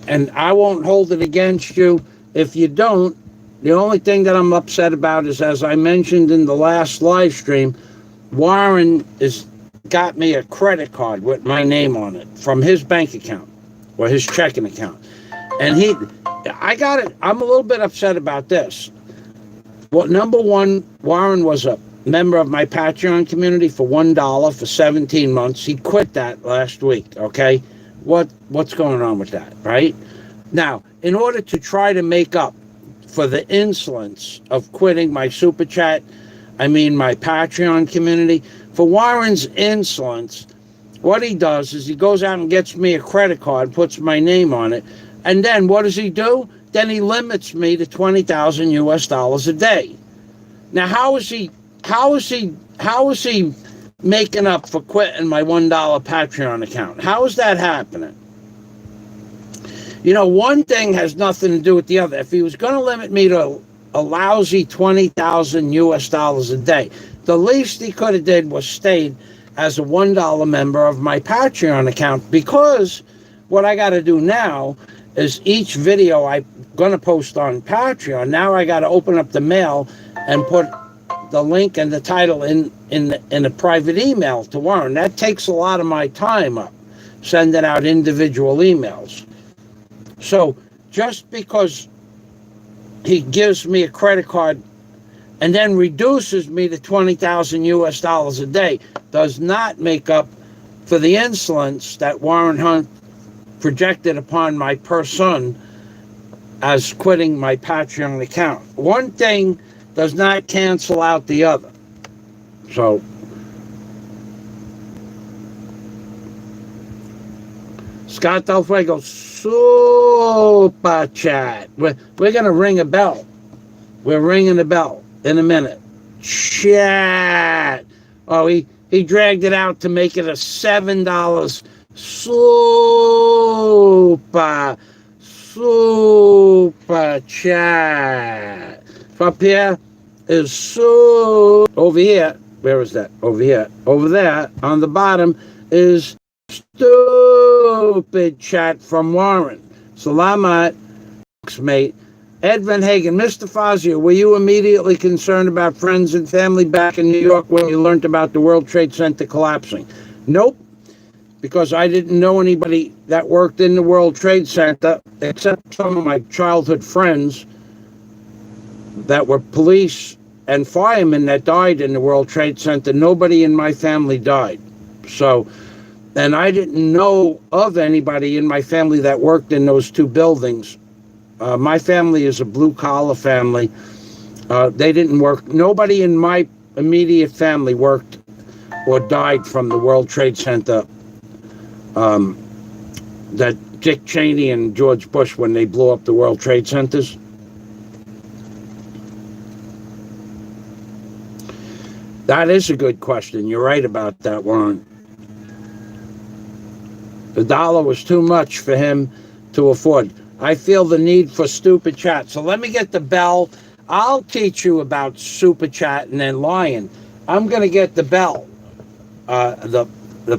And I won't hold it against you. If you don't, the only thing that I'm upset about is, as I mentioned in the last live stream, Warren got me a credit card with my name on it from his bank account or his checking account. And I got it. I'm a little bit upset about this. Well, number one, Warren was a member of my Patreon community for $1 for 17 months. He quit that last week, okay? What's going on with that, right? Now, in order to try to make up for the insolence of quitting my super chat, my Patreon community, for Warren's insolence, what he does is he goes out and gets me a credit card, puts my name on it, and then what does he do? Then he limits me to $20,000 US a day. Now, how is he making up for quitting my $1 Patreon account? How is that happening? One thing has nothing to do with the other. If he was going to limit me to a lousy $20,000 US a day, the least he could have did was stayed as a $1 member of my Patreon account, because what I got to do now is each video I'm going to post on Patreon, now I got to open up the mail and put the link and the title in a private email to Warren. That takes a lot of my time up, sending out individual emails. So just because he gives me a credit card and then reduces me to 20,000 US dollars a day, does not make up for the insolence that Warren Hunt projected upon my person as quitting my Patreon account. One thing does not cancel out the other. So, Scott Del Fuego, super chat. We're going to ring a bell. We're ringing a bell in a minute. Chat. Oh, he dragged it out to make it a $7. Super chat. Up here is so. Over here, where is that? Over here. Over there, on the bottom, is stupid chat from Warren. Salamat, mate. Ed Van Hagen, Mr. Fazio, were you immediately concerned about friends and family back in New York when you learned about the World Trade Center collapsing? Nope, because I didn't know anybody that worked in the World Trade Center, except some of my childhood friends that were police and firemen that died in the World Trade Center. Nobody in my family died. So, and I didn't know of anybody in my family that worked in those two buildings. My family is a blue-collar family. They didn't work. Nobody in my immediate family worked or died from the World Trade Center that Dick Cheney and George Bush, when they blew up the World Trade Centers. That is a good question. You're right about that, Warren. The dollar was too much for him to afford. I feel the need for stupid chat. So let me get the bell. I'll teach you about super chat and then lying. I'm going to get the bell, the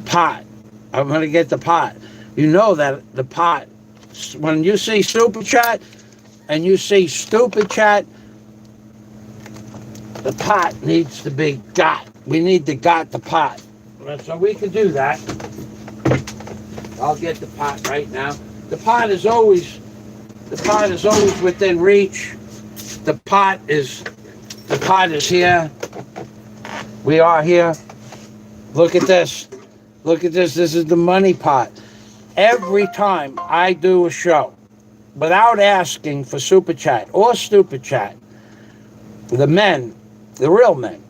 pot. I'm going to get the pot. You know that the pot, when you see super chat and you see stupid chat, the pot needs to be got. We need to got the pot. So we can do that. I'll get the pot right now. The pot is always within reach. The pot is here. We are here. Look at this. Look at this. This is the money pot. Every time I do a show, without asking for super chat or stupid chat, the men, the real men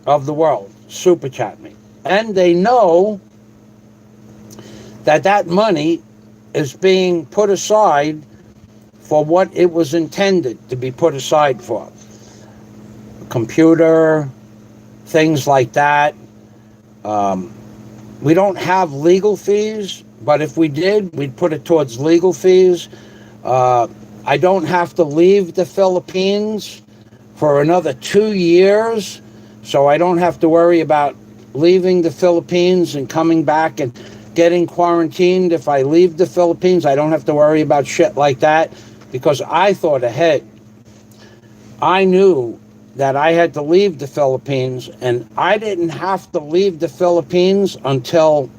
of the world, super chat me. And they know that money is being put aside for what it was intended to be put aside for. Computer, things like that. We don't have legal fees, but if we did, we'd put it towards legal fees. I don't have to leave the Philippines for another 2 years, so I don't have to worry about leaving the Philippines and coming back and getting quarantined. If I leave the Philippines, I don't have to worry about shit like that, because I thought ahead. I knew that I had to leave the Philippines, and I didn't have to leave the Philippines until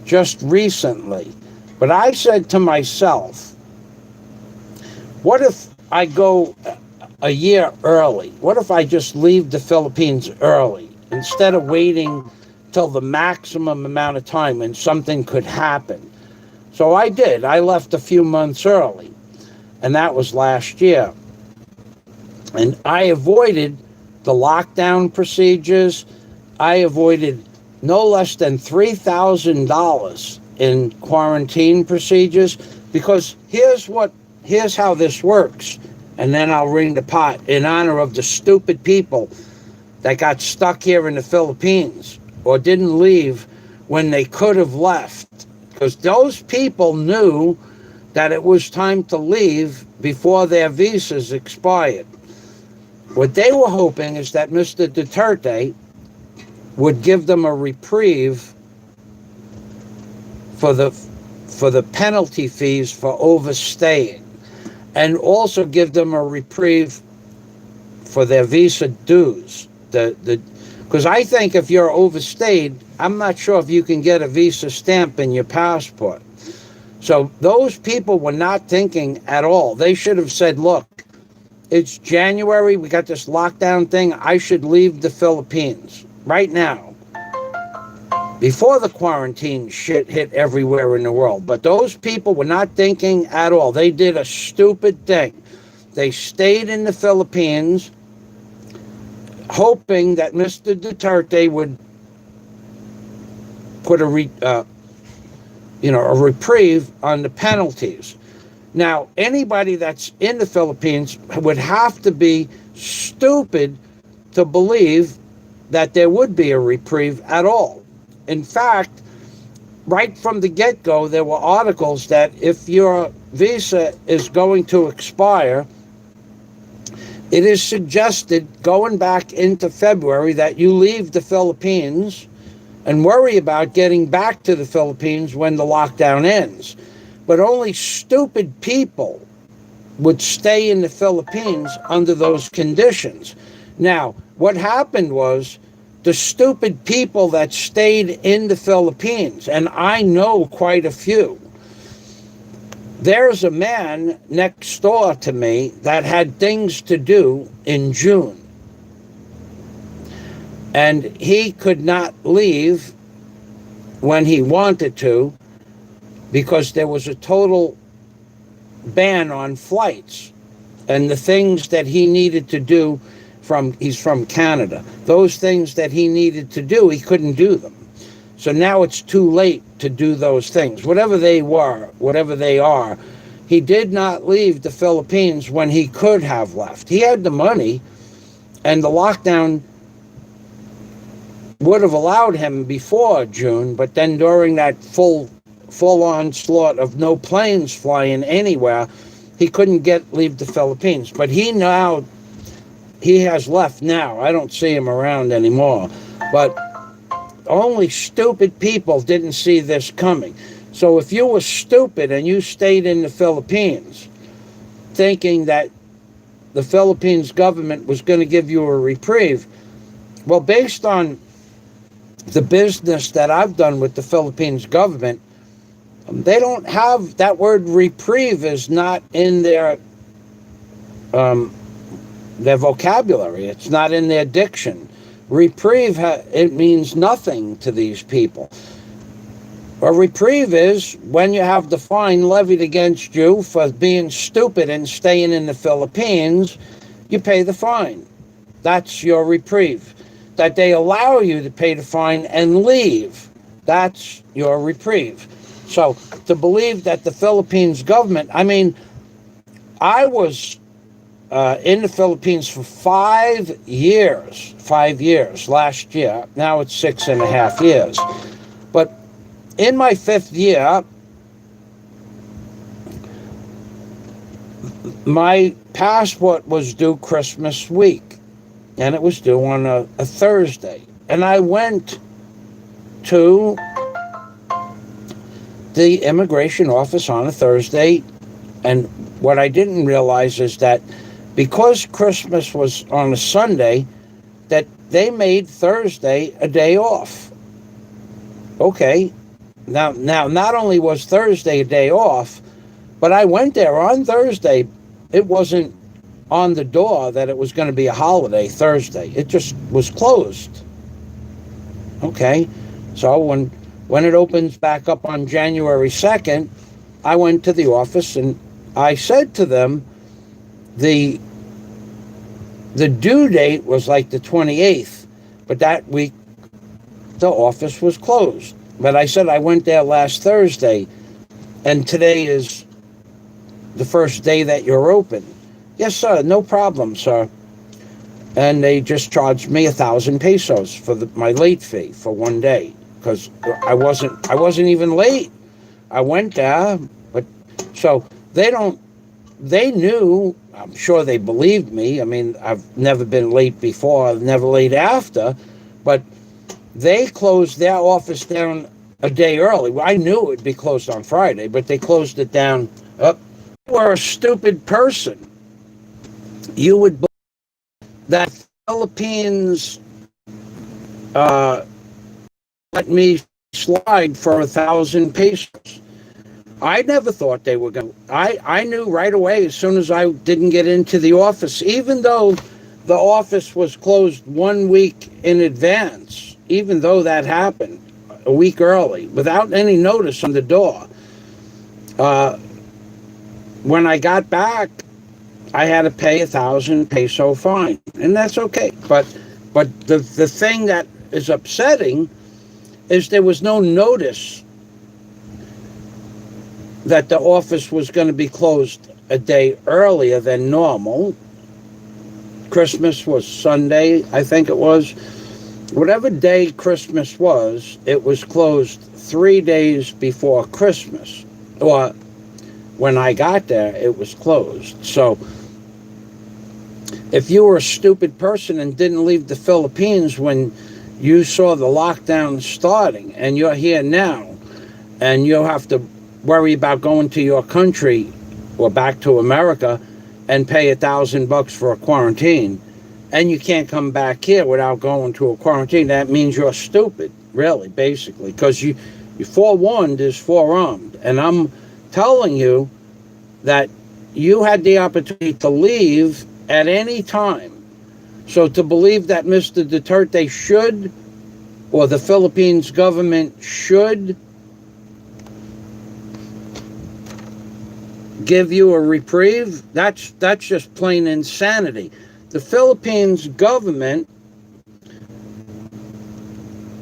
just recently. But I said to myself, what if I go a year early? What if I just leave the Philippines early instead of waiting till the maximum amount of time when something could happen? So I did. I left a few months early, and that was last year. And I avoided the lockdown procedures. I avoided no less than $3,000 in quarantine procedures, because here's how this works. And then I'll ring the pot in honor of the stupid people that got stuck here in the Philippines or didn't leave when they could have left. Because those people knew that it was time to leave before their visas expired. What they were hoping is that Mr. Duterte would give them a reprieve for the penalty fees for overstaying, and also give them a reprieve for their visa dues. Because I think if you're overstayed, I'm not sure if you can get a visa stamp in your passport. So those people were not thinking at all. They should have said, look, It's January. We got this lockdown thing. I should leave the Philippines right now, before the quarantine shit hit everywhere in the world. But those people were not thinking at all. They did a stupid thing. They stayed in the Philippines, hoping that Mr. Duterte would put a reprieve on the penalties. Now, anybody that's in the Philippines would have to be stupid to believe that there would be a reprieve at all. In fact, right from the get-go, there were articles that if your visa is going to expire, it is suggested going back into February that you leave the Philippines and worry about getting back to the Philippines when the lockdown ends. But only stupid people would stay in the Philippines under those conditions. Now, what happened was the stupid people that stayed in the Philippines, and I know quite a few. There's a man next door to me that had things to do in June. And he could not leave when he wanted to because there was a total ban on flights. And the things that he needed to do, he's from Canada, those things that he needed to do, he couldn't do them. So now it's too late to do those things. Whatever they are, he did not leave the Philippines when he could have left. He had the money, and the lockdown would have allowed him before June, but then during that full onslaught of no planes flying anywhere, he couldn't leave the Philippines. But he has left now. I don't see him around anymore. But only stupid people didn't see this coming. So if you were stupid and you stayed in the Philippines thinking that the Philippines government was going to give you a reprieve, well, based on the business that I've done with the Philippines government, they don't have that word. Reprieve is not in their vocabulary. It's not in their diction. Reprieve, it means nothing to these people. A reprieve is when you have the fine levied against you for being stupid and staying in the Philippines, you pay the fine. That's your reprieve. That they allow you to pay the fine and leave, that's your reprieve. So to believe that the Philippines government, I mean, I was in the Philippines for 5 years last year. Now it's 6.5 years. But in my 5th year, my passport was due Christmas week, and it was due on a Thursday. And I went to the immigration office on a Thursday, and what I didn't realize is that because Christmas was on a Sunday, that they made Thursday a day off. Okay, now not only was Thursday a day off, but I went there on Thursday. It wasn't on the door that it was going to be a holiday Thursday. It just was closed. Okay, so when it opens back up on January 2nd, I went to the office and I said to them, the due date was like the 28th, but that week the office was closed. But I said I went there last Thursday, and today is the first day that you're open. Yes, sir, no problem, sir. And they just charged me 1,000 pesos for my late fee for one day, because I wasn't even late. I went there, but so they knew, I'm sure they believed me. I mean, I've never been late before, I've never late after, but they closed their office down a day early. Well, I knew it would be closed on Friday, but they closed it down. You were a stupid person. You would believe that Philippines let me slide for 1,000 pesos. I never thought they were going to. I knew right away as soon as I didn't get into the office, even though the office was closed 1 week in advance, even though that happened a week early, without any notice on the door. When I got back, I had to pay 1,000 peso fine, and that's okay. But the thing that is upsetting is there was no notice that the office was going to be closed a day earlier than normal. Christmas was Sunday, I think it was. Whatever day Christmas was, it was closed 3 days before Christmas. Or when I got there, it was closed. So if you were a stupid person and didn't leave the Philippines when you saw the lockdown starting, and you're here now, and you'll have to worry about going to your country or back to America and pay $1,000 for a quarantine, and you can't come back here without going to a quarantine, that means you're stupid, really, basically, because you forewarned is forearmed. And I'm telling you that you had the opportunity to leave at any time. So to believe that Mr. Duterte should, or the Philippines government should, give you a reprieve, that's just plain insanity. The Philippines government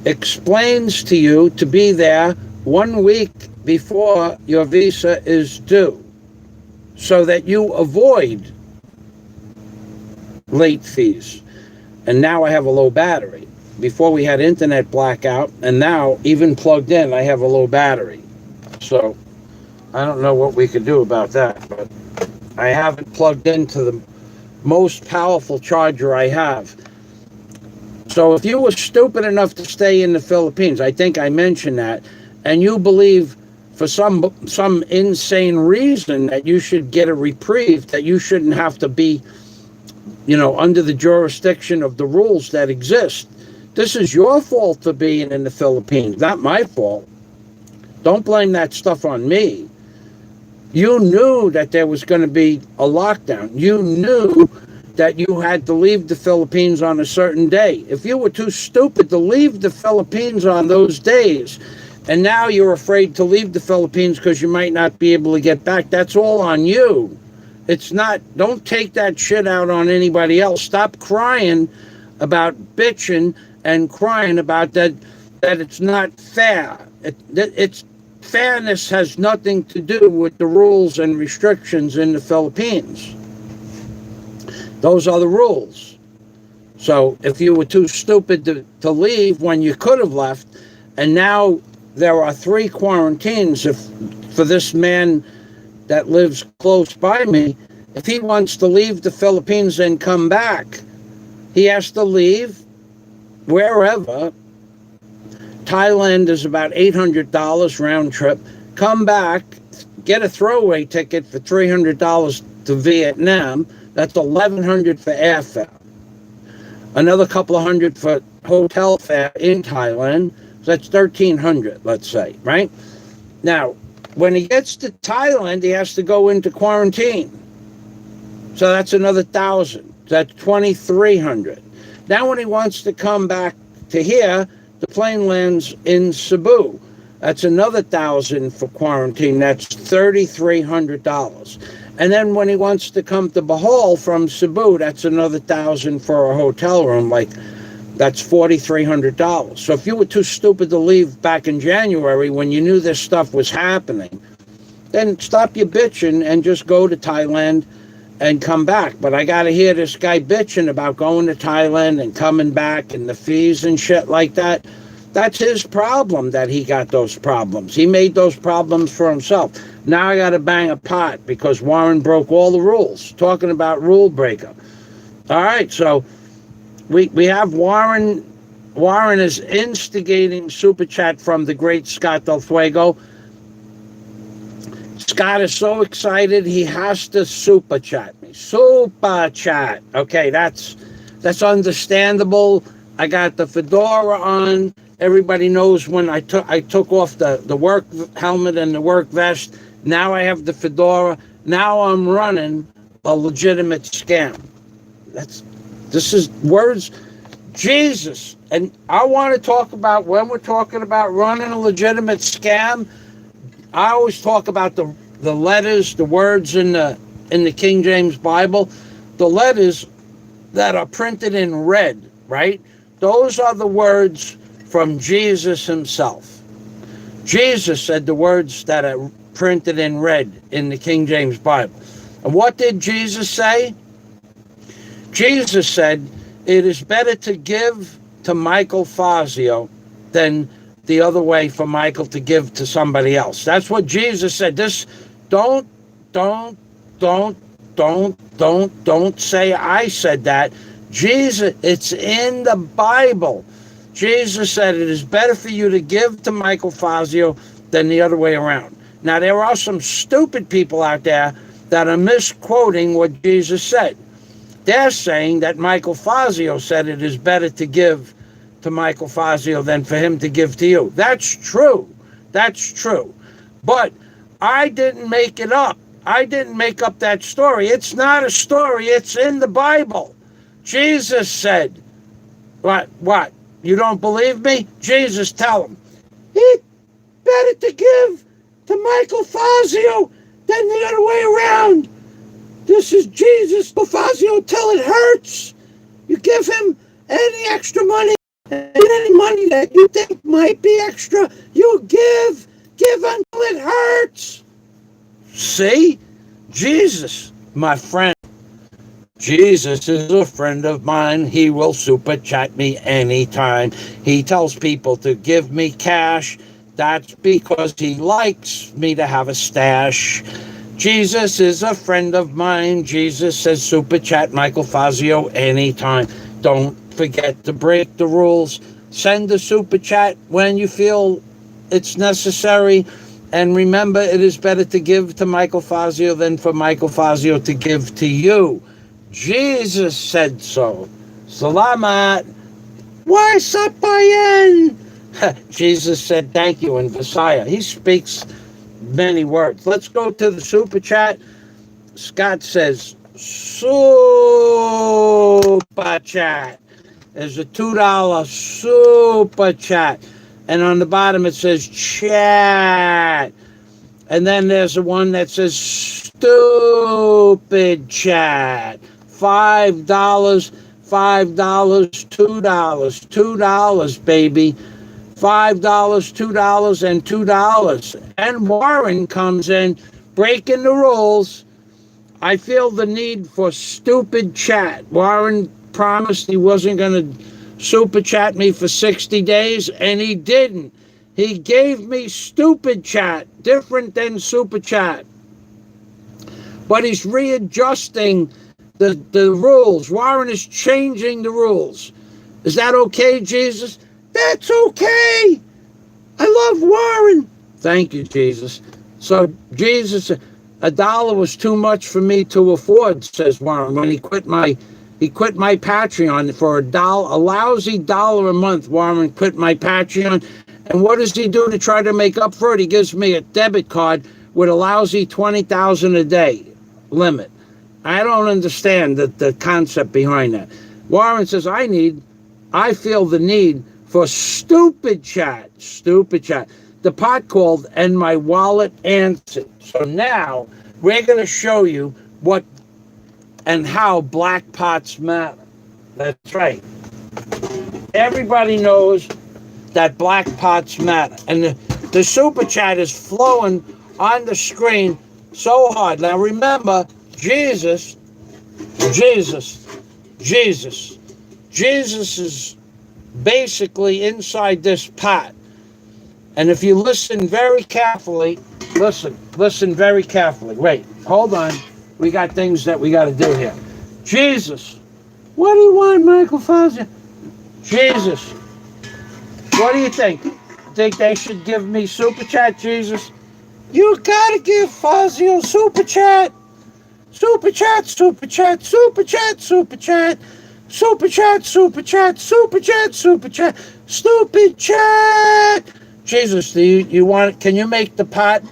explains to you to be there 1 week before your visa is due, so that you avoid late fees. And now I have a low battery. Before we had internet blackout, and now even plugged in, I have a low battery. So I don't know what we could do about that, but I haven't plugged into the most powerful charger I have. So if you were stupid enough to stay in the Philippines, I think I mentioned that, and you believe for some insane reason that you should get a reprieve, that you shouldn't have to be, under the jurisdiction of the rules that exist. This is your fault for being in the Philippines, not my fault. Don't blame that stuff on me. You knew that there was going to be a lockdown. You knew that you had to leave the Philippines on a certain day. If you were too stupid to leave the Philippines on those days, and now you're afraid to leave the Philippines because you might not be able to get back, that's all on you. It's not, don't take that shit out on anybody else. Stop crying about bitching and crying about that it's not fair. It's fairness has nothing to do with the rules and restrictions in the Philippines. Those are the rules. So if you were too stupid to leave when you could have left, and now there are 3 quarantines for this man that lives close by me, if he wants to leave the Philippines and come back, he has to leave wherever. Thailand is about $800 round trip. Come back, get a throwaway ticket for $300 to Vietnam. That's $1,100 for airfare. Another couple of hundred for hotel fare in Thailand. So that's $1,300, let's say, right? Now, when he gets to Thailand, he has to go into quarantine. So that's another $1,000. That's $2,300. Now, when he wants to come back to here, the plane lands in Cebu. That's another $1,000 for quarantine. That's $3,300. And then when he wants to come to Bohol from Cebu, that's another $1,000 for a hotel room. That's $4,300. So if you were too stupid to leave back in January when you knew this stuff was happening, then stop your bitching and just go to Thailand and come back. But I got to hear this guy bitching about going to Thailand and coming back and the fees and shit like that. That's his problem that he got those problems. He made those problems for himself. Now I got to bang a pot because Warren broke all the rules. Talking about rule breaker. All right, so we have Warren. Warren is instigating super chat from the great Scott Del Fuego. Scott is so excited he has to super chat me. Super chat. Okay, that's understandable. I got the fedora on. Everybody knows when I took off the work helmet and the work vest, Now I have the fedora. Now I'm running a legitimate scam. This is words, Jesus. And I want to talk about, when we're talking about running a legitimate scam, I always talk about the letters, the words in the King James Bible, the letters that are printed in red, right? Those are the words from Jesus himself. Jesus said the words that are printed in red in the King James Bible. And what did Jesus say? Jesus said, it is better to give to Michael Fazio than the other way for Michael to give to somebody else. That's what Jesus said. This, don't say I said that. Jesus, it's in the Bible. Jesus said it is better for you to give to Michael Fazio than the other way around. Now, there are some stupid people out there that are misquoting what Jesus said. They're saying that Michael Fazio said it is better to give to Michael Fazio than for him to give to you. That's true. That's true. But I didn't make it up. I didn't make up that story. It's not a story. It's in the Bible. Jesus said, what? You don't believe me? Jesus, tell him. It's better to give to Michael Fazio than the other way around. This is Jesus. Fazio till it hurts. You give him any extra money, any money that you think might be extra, you give until it hurts. See? Jesus, my friend. Jesus is a friend of mine. He will super chat me anytime. He tells people to give me cash. That's because he likes me to have a stash. Jesus is a friend of mine. Jesus says super chat Michael Fazio anytime. Don't forget to break the rules. Send a super chat when you feel it's necessary. And remember, it is better to give to Michael Fazio than for Michael Fazio to give to you. Jesus said so. Salamat. Why sapayan? Jesus said thank you in Visaya. He speaks many words. Let's go to the super chat. Scott says super chat. There's a $2 super chat. And on the bottom it says chat. And then there's the one that says stupid chat. $5, $2, $2, baby. $5, $2, and $2. And Warren comes in, breaking the rules. I feel the need for stupid chat. Warren promised he wasn't going to super chat me for 60 days, and he didn't. He gave me stupid chat, different than super chat. But he's readjusting the rules. Warren is changing the rules. Is that okay, Jesus? That's okay. I love Warren. Thank you, Jesus. So, Jesus, $1 was too much for me to afford, says Warren, when he quit my Patreon for a lousy $1 a month. Warren quit my Patreon. And what does he do to try to make up for it? He gives me a debit card with a lousy $20,000 a day limit. I don't understand the concept behind that. Warren says, I feel the need for stupid chat. The pot called and my wallet answered. So now we're going to show you what and how black pots matter. That's right. Everybody knows that black pots matter. And the super chat is flowing on the screen so hard. Now remember, Jesus is basically inside this pot. And if you listen very carefully, listen very carefully. Wait, hold on. We got things that we got to do here. Jesus, what do you want, Michael Fazio? Jesus, what do you think? Think they should give me super chat, Jesus? You got to give Fazio super chat. Super chat, super chat, super chat, super chat. Super chat, super chat, super chat, super chat, stupid chat. Jesus, do you want? Can you make the pot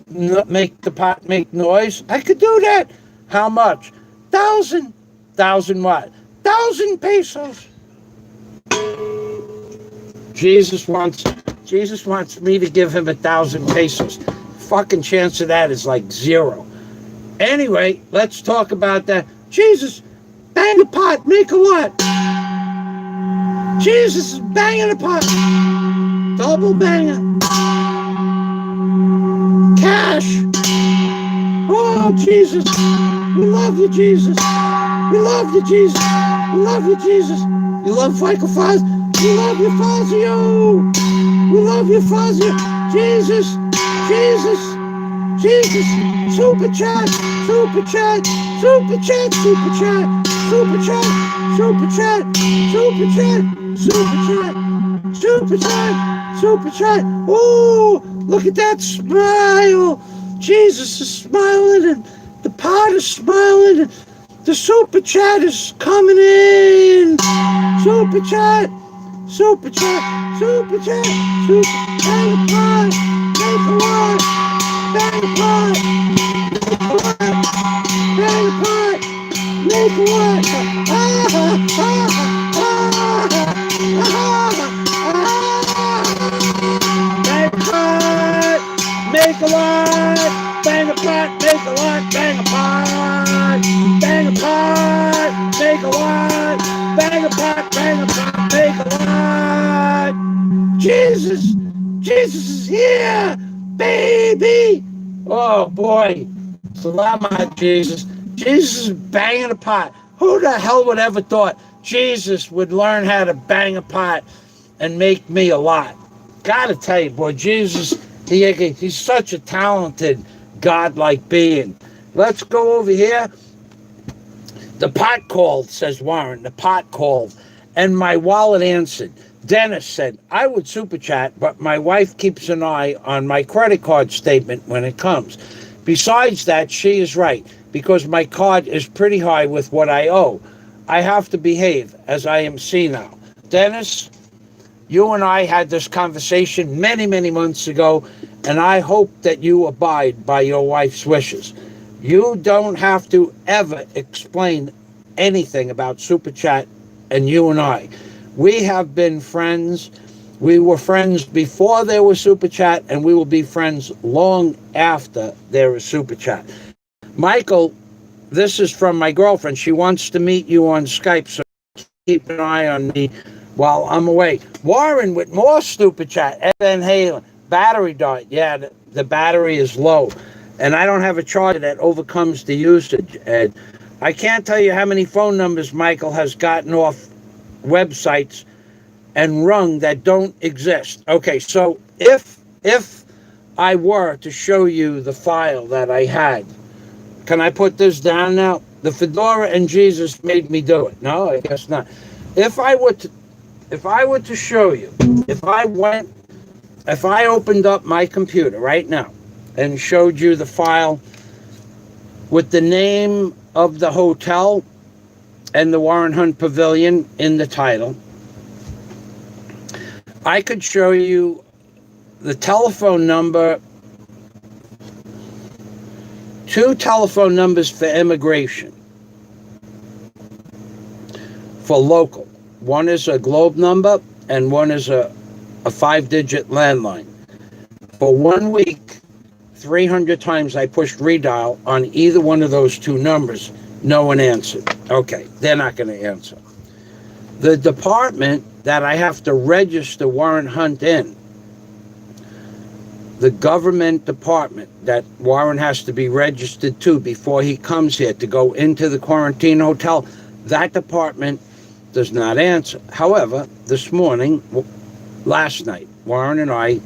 make the pot make noise? I could do that. How much? 1,000. 1,000 what? 1,000 pesos. Jesus wants me to give him 1,000 pesos. Fucking chance of that is like 0. Anyway, let's talk about that. Jesus, bang a pot, make a what? Jesus is banging a pot. Double banger. Cash. Oh, Jesus. We love you, Jesus. We love you, Jesus. We love you, Jesus. You love Michael Faz. We love you, Fazio. We love you, Fazio. Jesus. Jesus. Jesus. Super chat. Super chat. Super chat. Super chat. Super chat. Super chat. Super chat. Super chat. Super chat. Super chat. Oh, look at that smile. Jesus is smiling and the pot is smiling and the super chat is coming in. Super chat. Super chat. Super chat. Super bang a pot. Make a what? Bang a pot. Bang a pot. Make a what? Ah, ah, ah, bang a pot. Make a lot. Bang a pot. Make a lot. Bang a pot. Bang a pot. Make a lot. Bang a pot. Bang a pot. Make a lot. Jesus. Jesus is here, baby. Oh boy. Salamat, Jesus. Jesus is banging a pot. Who the hell would ever thought Jesus would learn how to bang a pot and make me a lot? Gotta tell you, boy, Jesus, he's such a talented, godlike being. Let's go over here. The pot called, says Warren. The pot called. And my wallet answered. Dennis said, I would super chat, but my wife keeps an eye on my credit card statement when it comes. Besides that, she is right, because my card is pretty high with what I owe. I have to behave, as I am senile. Dennis, you and I had this conversation many, many months ago, and I hope that you abide by your wife's wishes. You don't have to ever explain anything about super chat and you and I. We have been friends. We were friends before there was super chat, and we will be friends long after there is super chat. Michael, this is from my girlfriend. She wants to meet you on Skype, so keep an eye on me while I'm away. Warren with more super chat. Evan Halen, battery died. Yeah, the battery is low, and I don't have a charger that overcomes the usage. Ed, I can't tell you how many phone numbers Michael has gotten off websites and rung that don't exist. Okay, so if I were to show you the file that I had, can I put this down now? The Fedora and Jesus made me do it. No, I guess not. If I were to show you, if I opened up my computer right now and showed you the file with the name of the hotel and the Warren Hunt Pavilion in the title, I could show you the telephone number, 2 telephone numbers for immigration, for local. One is a Globe number and one is a 5-digit landline. For 1 week, 300 times I pushed redial on either one of those 2 numbers. No one answered. Okay, they're not going to answer. The department that I have to register Warren Hunt in, the government department that Warren has to be registered to before he comes here to go into the quarantine hotel, that department does not answer. However, this morning, last night, Warren and I,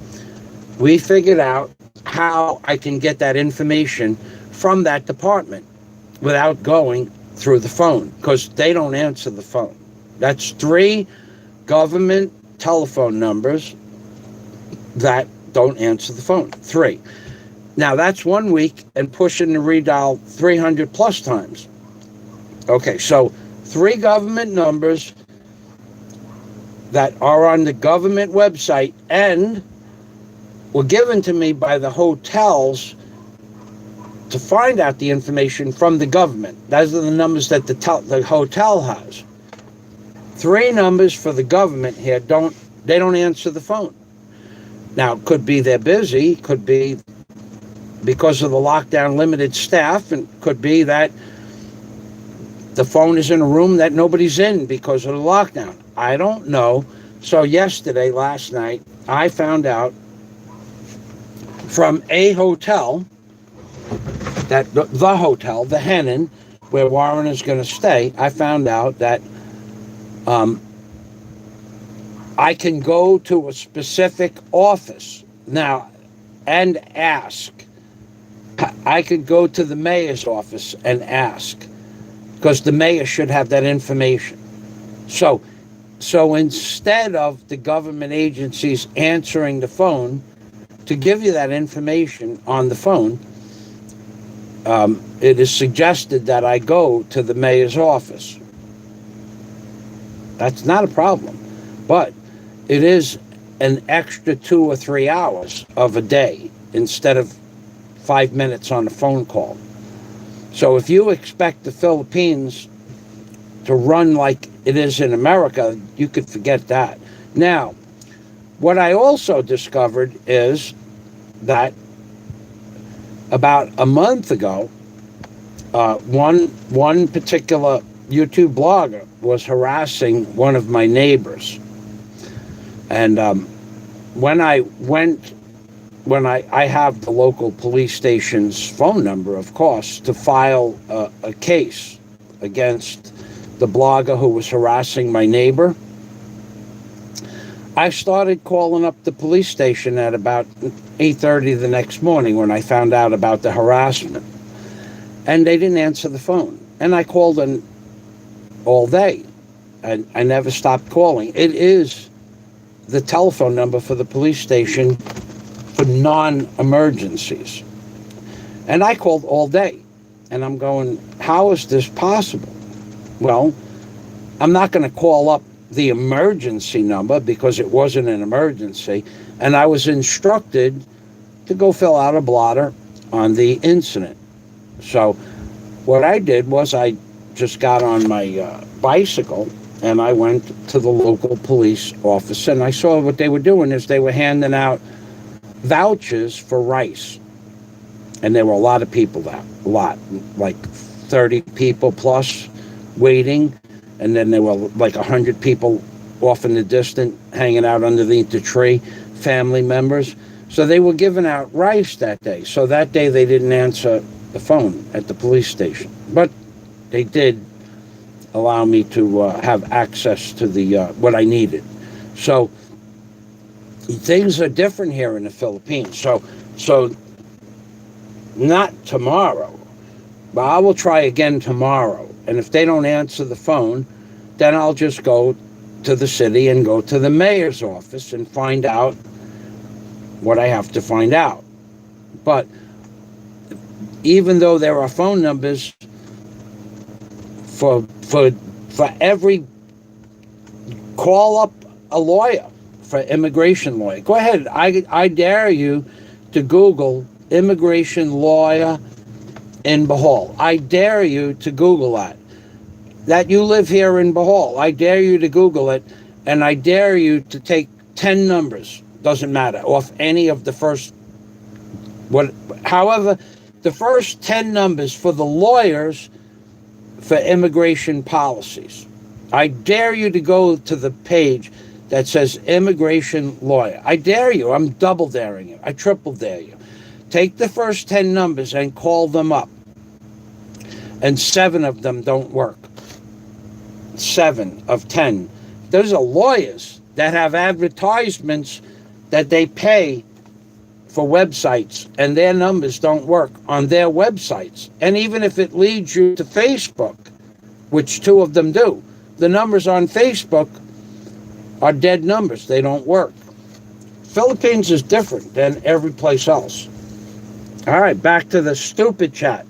we figured out how I can get that information from that department without going through the phone, because they don't answer the phone. That's 3 government telephone numbers that don't answer the phone. 3. Now that's 1 week and pushing the redial 300 plus times. Okay, so 3 government numbers that are on the government website and were given to me by the hotels to find out the information from the government. Those are the numbers that the hotel has. 3 numbers for the government here don't answer the phone. Now, it could be they're busy, could be because of the lockdown limited staff, and could be that the phone is in a room that nobody's in because of the lockdown. I don't know. So last night, I found out from a hotel, that the hotel, the Hennon, where Warren is going to stay, I found out that I can go to a specific office now and ask. I could go to the mayor's office and ask, because the mayor should have that information. So instead of the government agencies answering the phone to give you that information on the phone, it is suggested that I go to the mayor's office. That's not a problem, but it is an extra 2 or 3 hours of a day instead of 5 minutes on a phone call. So if you expect the Philippines to run like it is in America, you could forget that. Now, what I also discovered is that about a month ago, one particular YouTube blogger was harassing one of my neighbors. And when I have the local police station's phone number, of course, to file a case against the blogger who was harassing my neighbor, I started calling up the police station at about 8:30 the next morning when I found out about the harassment. And they didn't answer the phone. And I called them all day. And I never stopped calling. It is the telephone number for the police station for non-emergencies. And I called all day. And I'm going, how is this possible? Well, I'm not going to call up the emergency number because it wasn't an emergency. And I was instructed to go fill out a blotter on the incident. So what I did was I just got on my bicycle and I went to the local police office, and I saw what they were doing is they were handing out vouchers for rice. And there were a lot of people there, like 30 people plus waiting. And then there were like 100 people off in the distance hanging out underneath the tree, family members. So they were giving out rice that day. So that day they didn't answer the phone at the police station. But they did allow me to have access to the what I needed. So things are different here in the Philippines. So not tomorrow, but I will try again tomorrow. And if they don't answer the phone, then I'll just go to the city and go to the mayor's office and find out what I have to find out. But even though there are phone numbers for every, call up a lawyer, for immigration lawyer. Go ahead. I dare you to Google immigration lawyer in Bohol. I dare you to Google that you live here in Bohol. I dare you to Google it, and I dare you to take 10 numbers, doesn't matter, off any of the first, however, the first 10 numbers for the lawyers for immigration policies. I dare you to go to the page that says immigration lawyer. I dare you. I'm double daring you. I triple dare you. Take the first 10 numbers and call them up. And 7 of them don't work. 7 of 10. Those are lawyers that have advertisements that they pay for websites, and their numbers don't work on their websites. And even if it leads you to Facebook, which 2 of them do, the numbers on Facebook are dead numbers. They don't work. Philippines is different than every place else. All right, back to the stupid chat.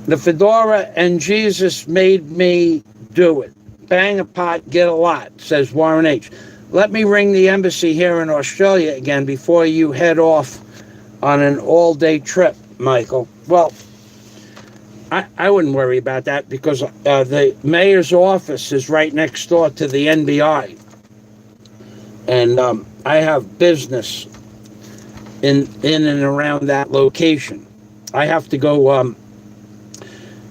The fedora and Jesus made me do it. Bang a pot, get a lot, says Warren H. let me ring the embassy here in Australia again before you head off on an all-day trip, Michael. Well, I wouldn't worry about that because the mayor's office is right next door to the NBI. And I have business in and around that location. I have to go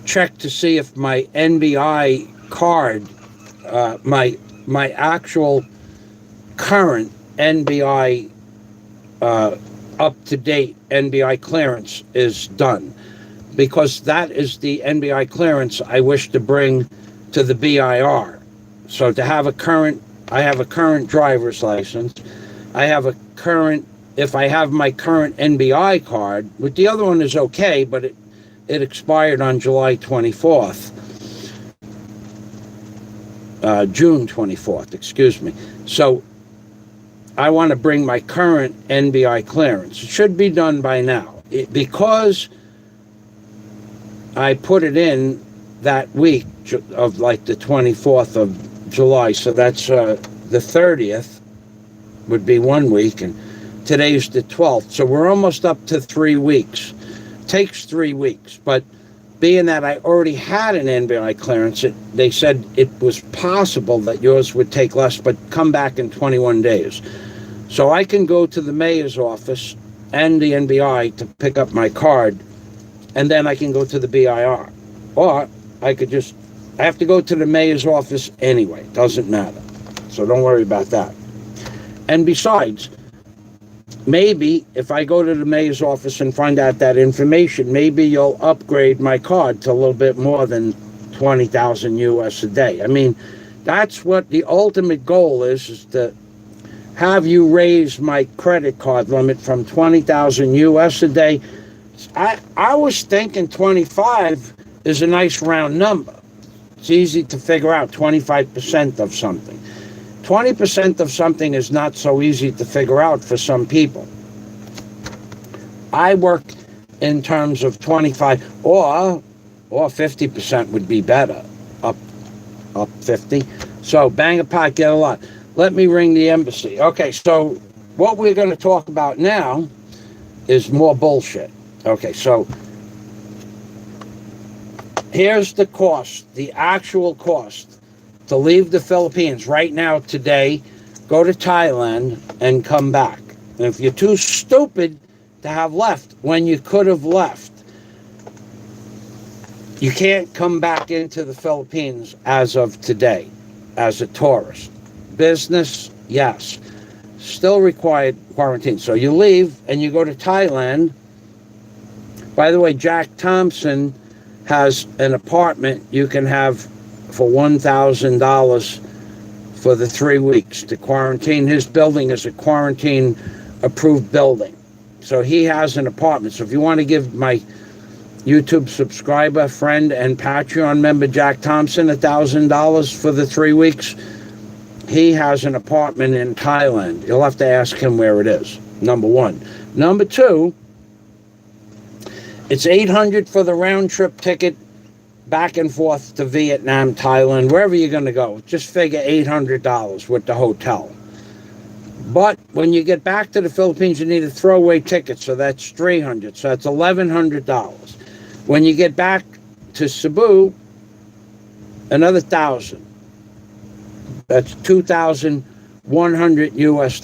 check to see if my NBI card, my actual current NBI up-to-date NBI clearance is done, because that is the NBI clearance I wish to bring to the BIR. So to have I have a current driver's license. I have a current, if I have my current NBI card, with the other one is okay, but it expired on July 24th. June 24th, excuse me. So I want to bring my current NBI clearance. It should be done by now. Because I put it in that week of like the 24th of July, so that's the 30th would be 1 week, and today's the 12th. So we're almost up to 3 weeks. Takes 3 weeks, but being that I already had an NBI clearance, they said it was possible that yours would take less, but come back in 21 days. So I can go to the mayor's office and the NBI to pick up my card, and then I can go to the BIR. Or I have to go to the mayor's office anyway. Doesn't matter. So don't worry about that. And besides, maybe if I go to the mayor's office and find out that information, maybe you'll upgrade my card to a little bit more than 20,000 US a day. I mean, that's what the ultimate goal is to have you raise my credit card limit from 20,000 US a day. I was thinking 25 is a nice round number. It's easy to figure out, 25% of something. 20% of something is not so easy to figure out for some people. I work in terms of 25 or 50% would be better. Up 50. So bang a pot, get a lot. Let me ring the embassy. Okay, so what we're going to talk about now is more bullshit. Okay, so here's the cost, the actual cost to leave the Philippines right now, today, go to Thailand and come back. And if you're too stupid to have left when you could have left, you can't come back into the Philippines as of today as a tourist. Business, yes, still required quarantine. So you leave and you go to Thailand. By the way, Jack Thompson has an apartment you can have for $1,000 for the 3 weeks to quarantine. His building is a quarantine approved building. So he has an apartment. So if you want to give my YouTube subscriber, friend, and Patreon member Jack Thompson $1,000 for the 3 weeks, he has an apartment in Thailand. You'll have to ask him where it is, number one. Number two, it's $800 for the round trip ticket back and forth to Vietnam, Thailand, wherever you're going to go. Just figure $800 with the hotel. But when you get back to the Philippines, you need a throwaway ticket, so that's $300. So that's $1,100. When you get back to Cebu, another $1,000. That's $2,100 US.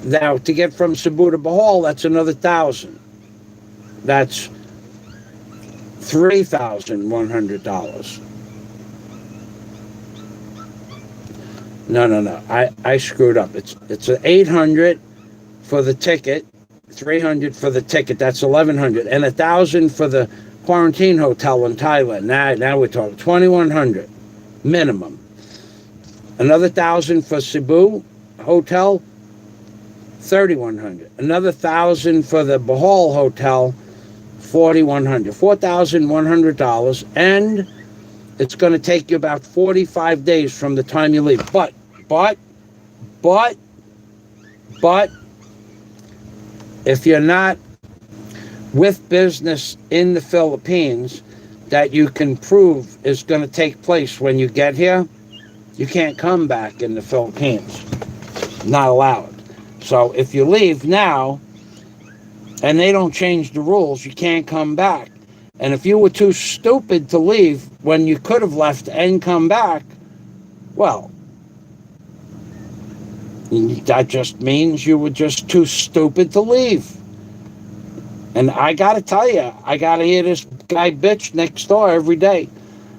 Now, to get from Cebu to Bohol, that's another $1,000. That's $3,100. No. I screwed up. It's $800 for the ticket, $300 for the ticket. That's $1,100, and $1,000 for the quarantine hotel in Thailand. Now we're talking $2,100 minimum. Another $1,000 for Cebu hotel, $3,100. Another $1,000 for the Bohol hotel, $4,100. $4,100, and it's going to take you about 45 days from the time you leave. But if you're not with business in the Philippines that you can prove is going to take place when you get here, you can't come back in the Philippines. Not allowed. So if you leave now and they don't change the rules, you can't come back. And if you were too stupid to leave when you could have left and come back, well, that just means you were just too stupid to leave. And I got to tell you, I got to hear this guy bitch next door every day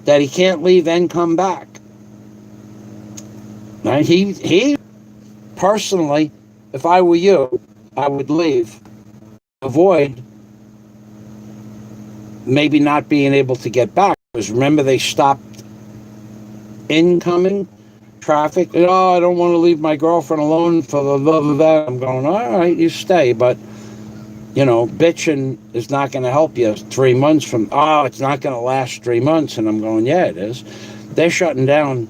that he can't leave and come back. Now, he personally, if I were you, I would leave. Avoid maybe not being able to get back. Because remember, they stopped incoming traffic. Oh, I don't want to leave my girlfriend alone for the love of that. I'm going, all right, you stay. But, you know, bitching is not going to help you 3 months from, oh, it's not going to last 3 months. And I'm going, yeah, it is. They're shutting down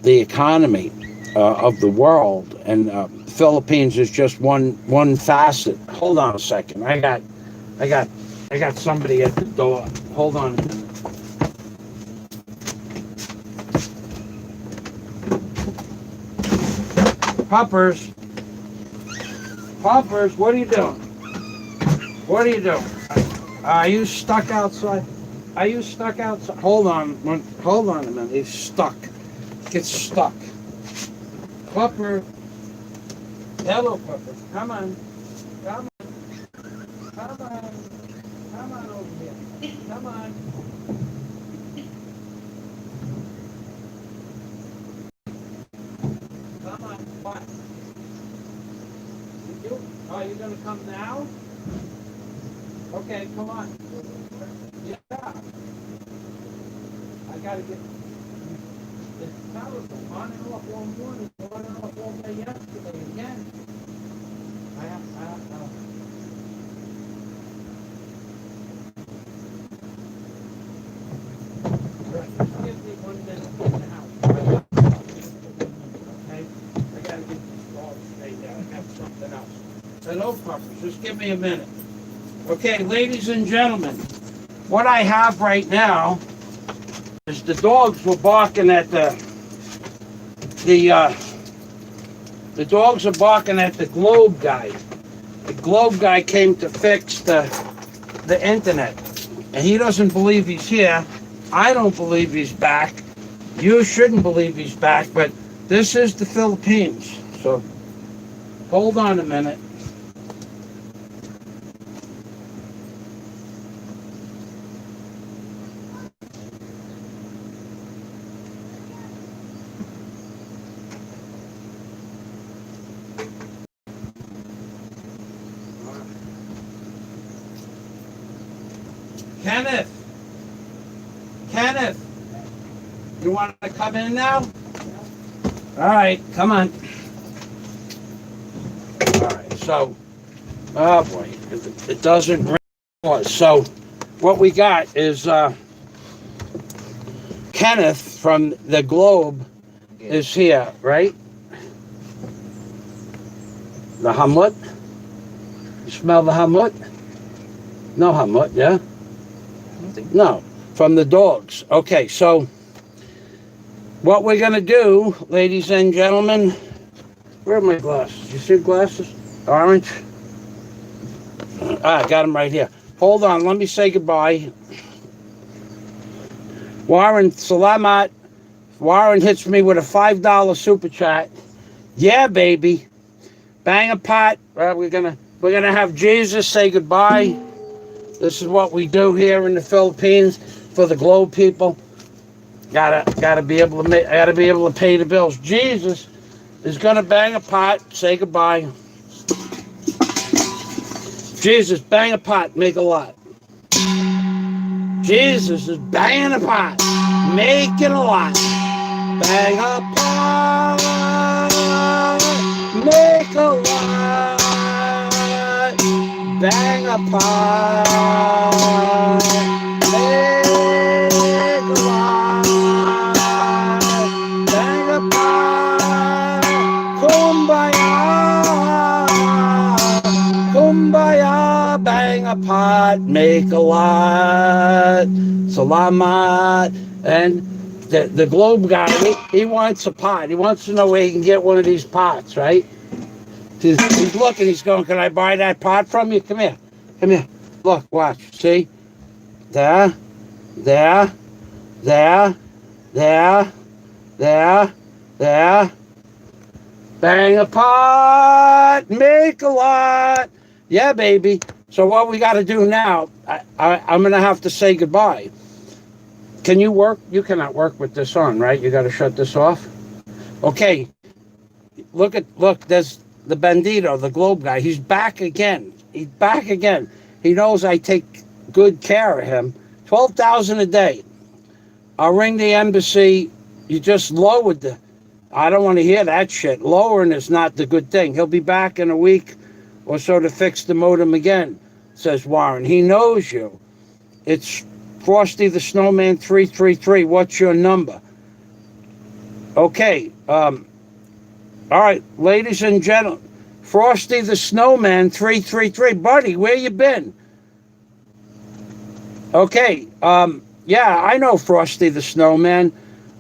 the economy of the world. And Philippines is just one facet. Hold on a second. I got somebody at the door. Hold on a minute. Poppers, what are you doing? What are you doing? Are you stuck outside? Are you stuck outside? Hold on a minute. He's stuck. Get stuck. Pupper. Hello, Pupper. Come on. Come on over here. Come on. Come on. What? Are you going to come now? Okay, come on. Yeah. I got to get... It's terrible. On and off all morning. On and off all day yesterday again. I have... Give me 1 minute to get in the house. Okay? I got to get these dogs straight out. I got something else. Hello, puppers. Just give me a minute. Okay, ladies and gentlemen, what I have right now is the dogs were barking at the dogs are barking at the Globe guy. The Globe guy came to fix the internet, and he doesn't believe he's here. I don't believe he's back. You shouldn't believe he's back, but this is the Philippines. So hold on a minute. Kenneth, you want to come in now? All right, come on. All right, so, oh boy, it doesn't ring. So, what we got is Kenneth from the Globe is here, right? The Hamlet? You smell the Hamlet? No Hamlet, yeah? No, from the dogs. Okay, so what we're going to do, ladies and gentlemen, where are my glasses? You see glasses? Orange? I got them right here. Hold on, let me say goodbye. Warren, salamat. Warren hits me with a $5 super chat. Yeah, baby. Bang a pot. We're gonna have Jesus say goodbye. This is what we do here in the Philippines for the Globe people. Gotta be able to pay the bills. Jesus is gonna bang a pot, say goodbye. Jesus, bang a pot, make a lot. Jesus is banging a pot, making a lot. Bang a pot, make a lot. Bang a pot, make a lot. Bang a pot, kumbaya, kumbaya. Bang a pot, make a lot. Salamat. And the globe guy, he wants a pot. He wants to know where he can get one of these pots, right? He's looking, he's going, can I buy that pot from you? Come here. Come here. Look, watch. See? There. There. There. There. There. There. Bang a pot. Make a lot. Yeah, baby. So what we got to do now, I'm going to have to say goodbye. Can you work? You cannot work with this on, right? You got to shut this off. Okay. Look, there's the bandito, the globe guy. He's back again. He's back again. He knows I take good care of him. $12,000 a day. I'll ring the embassy. You just lowered the... I don't want to hear that shit. Lowering is not the good thing. He'll be back in a week or so to fix the modem again, says Warren. He knows you. It's Frosty the Snowman 333. What's your number? Okay. All right, ladies and gentlemen. Frosty the Snowman 333. Buddy, where you been? Okay. Yeah, I know Frosty the Snowman.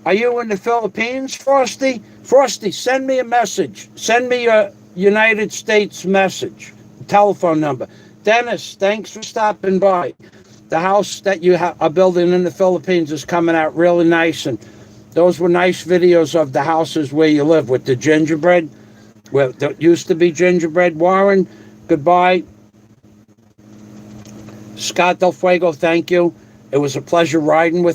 Are you in the Philippines, Frosty? Frosty, send me a message. Send me your United States message. Telephone number. Dennis, thanks for stopping by. The house that you are building in the Philippines is coming out really nice, and those were nice videos of the houses where you live with the gingerbread. Well, there used to be gingerbread. Warren, goodbye. Scott Del Fuego, thank you. It was a pleasure riding with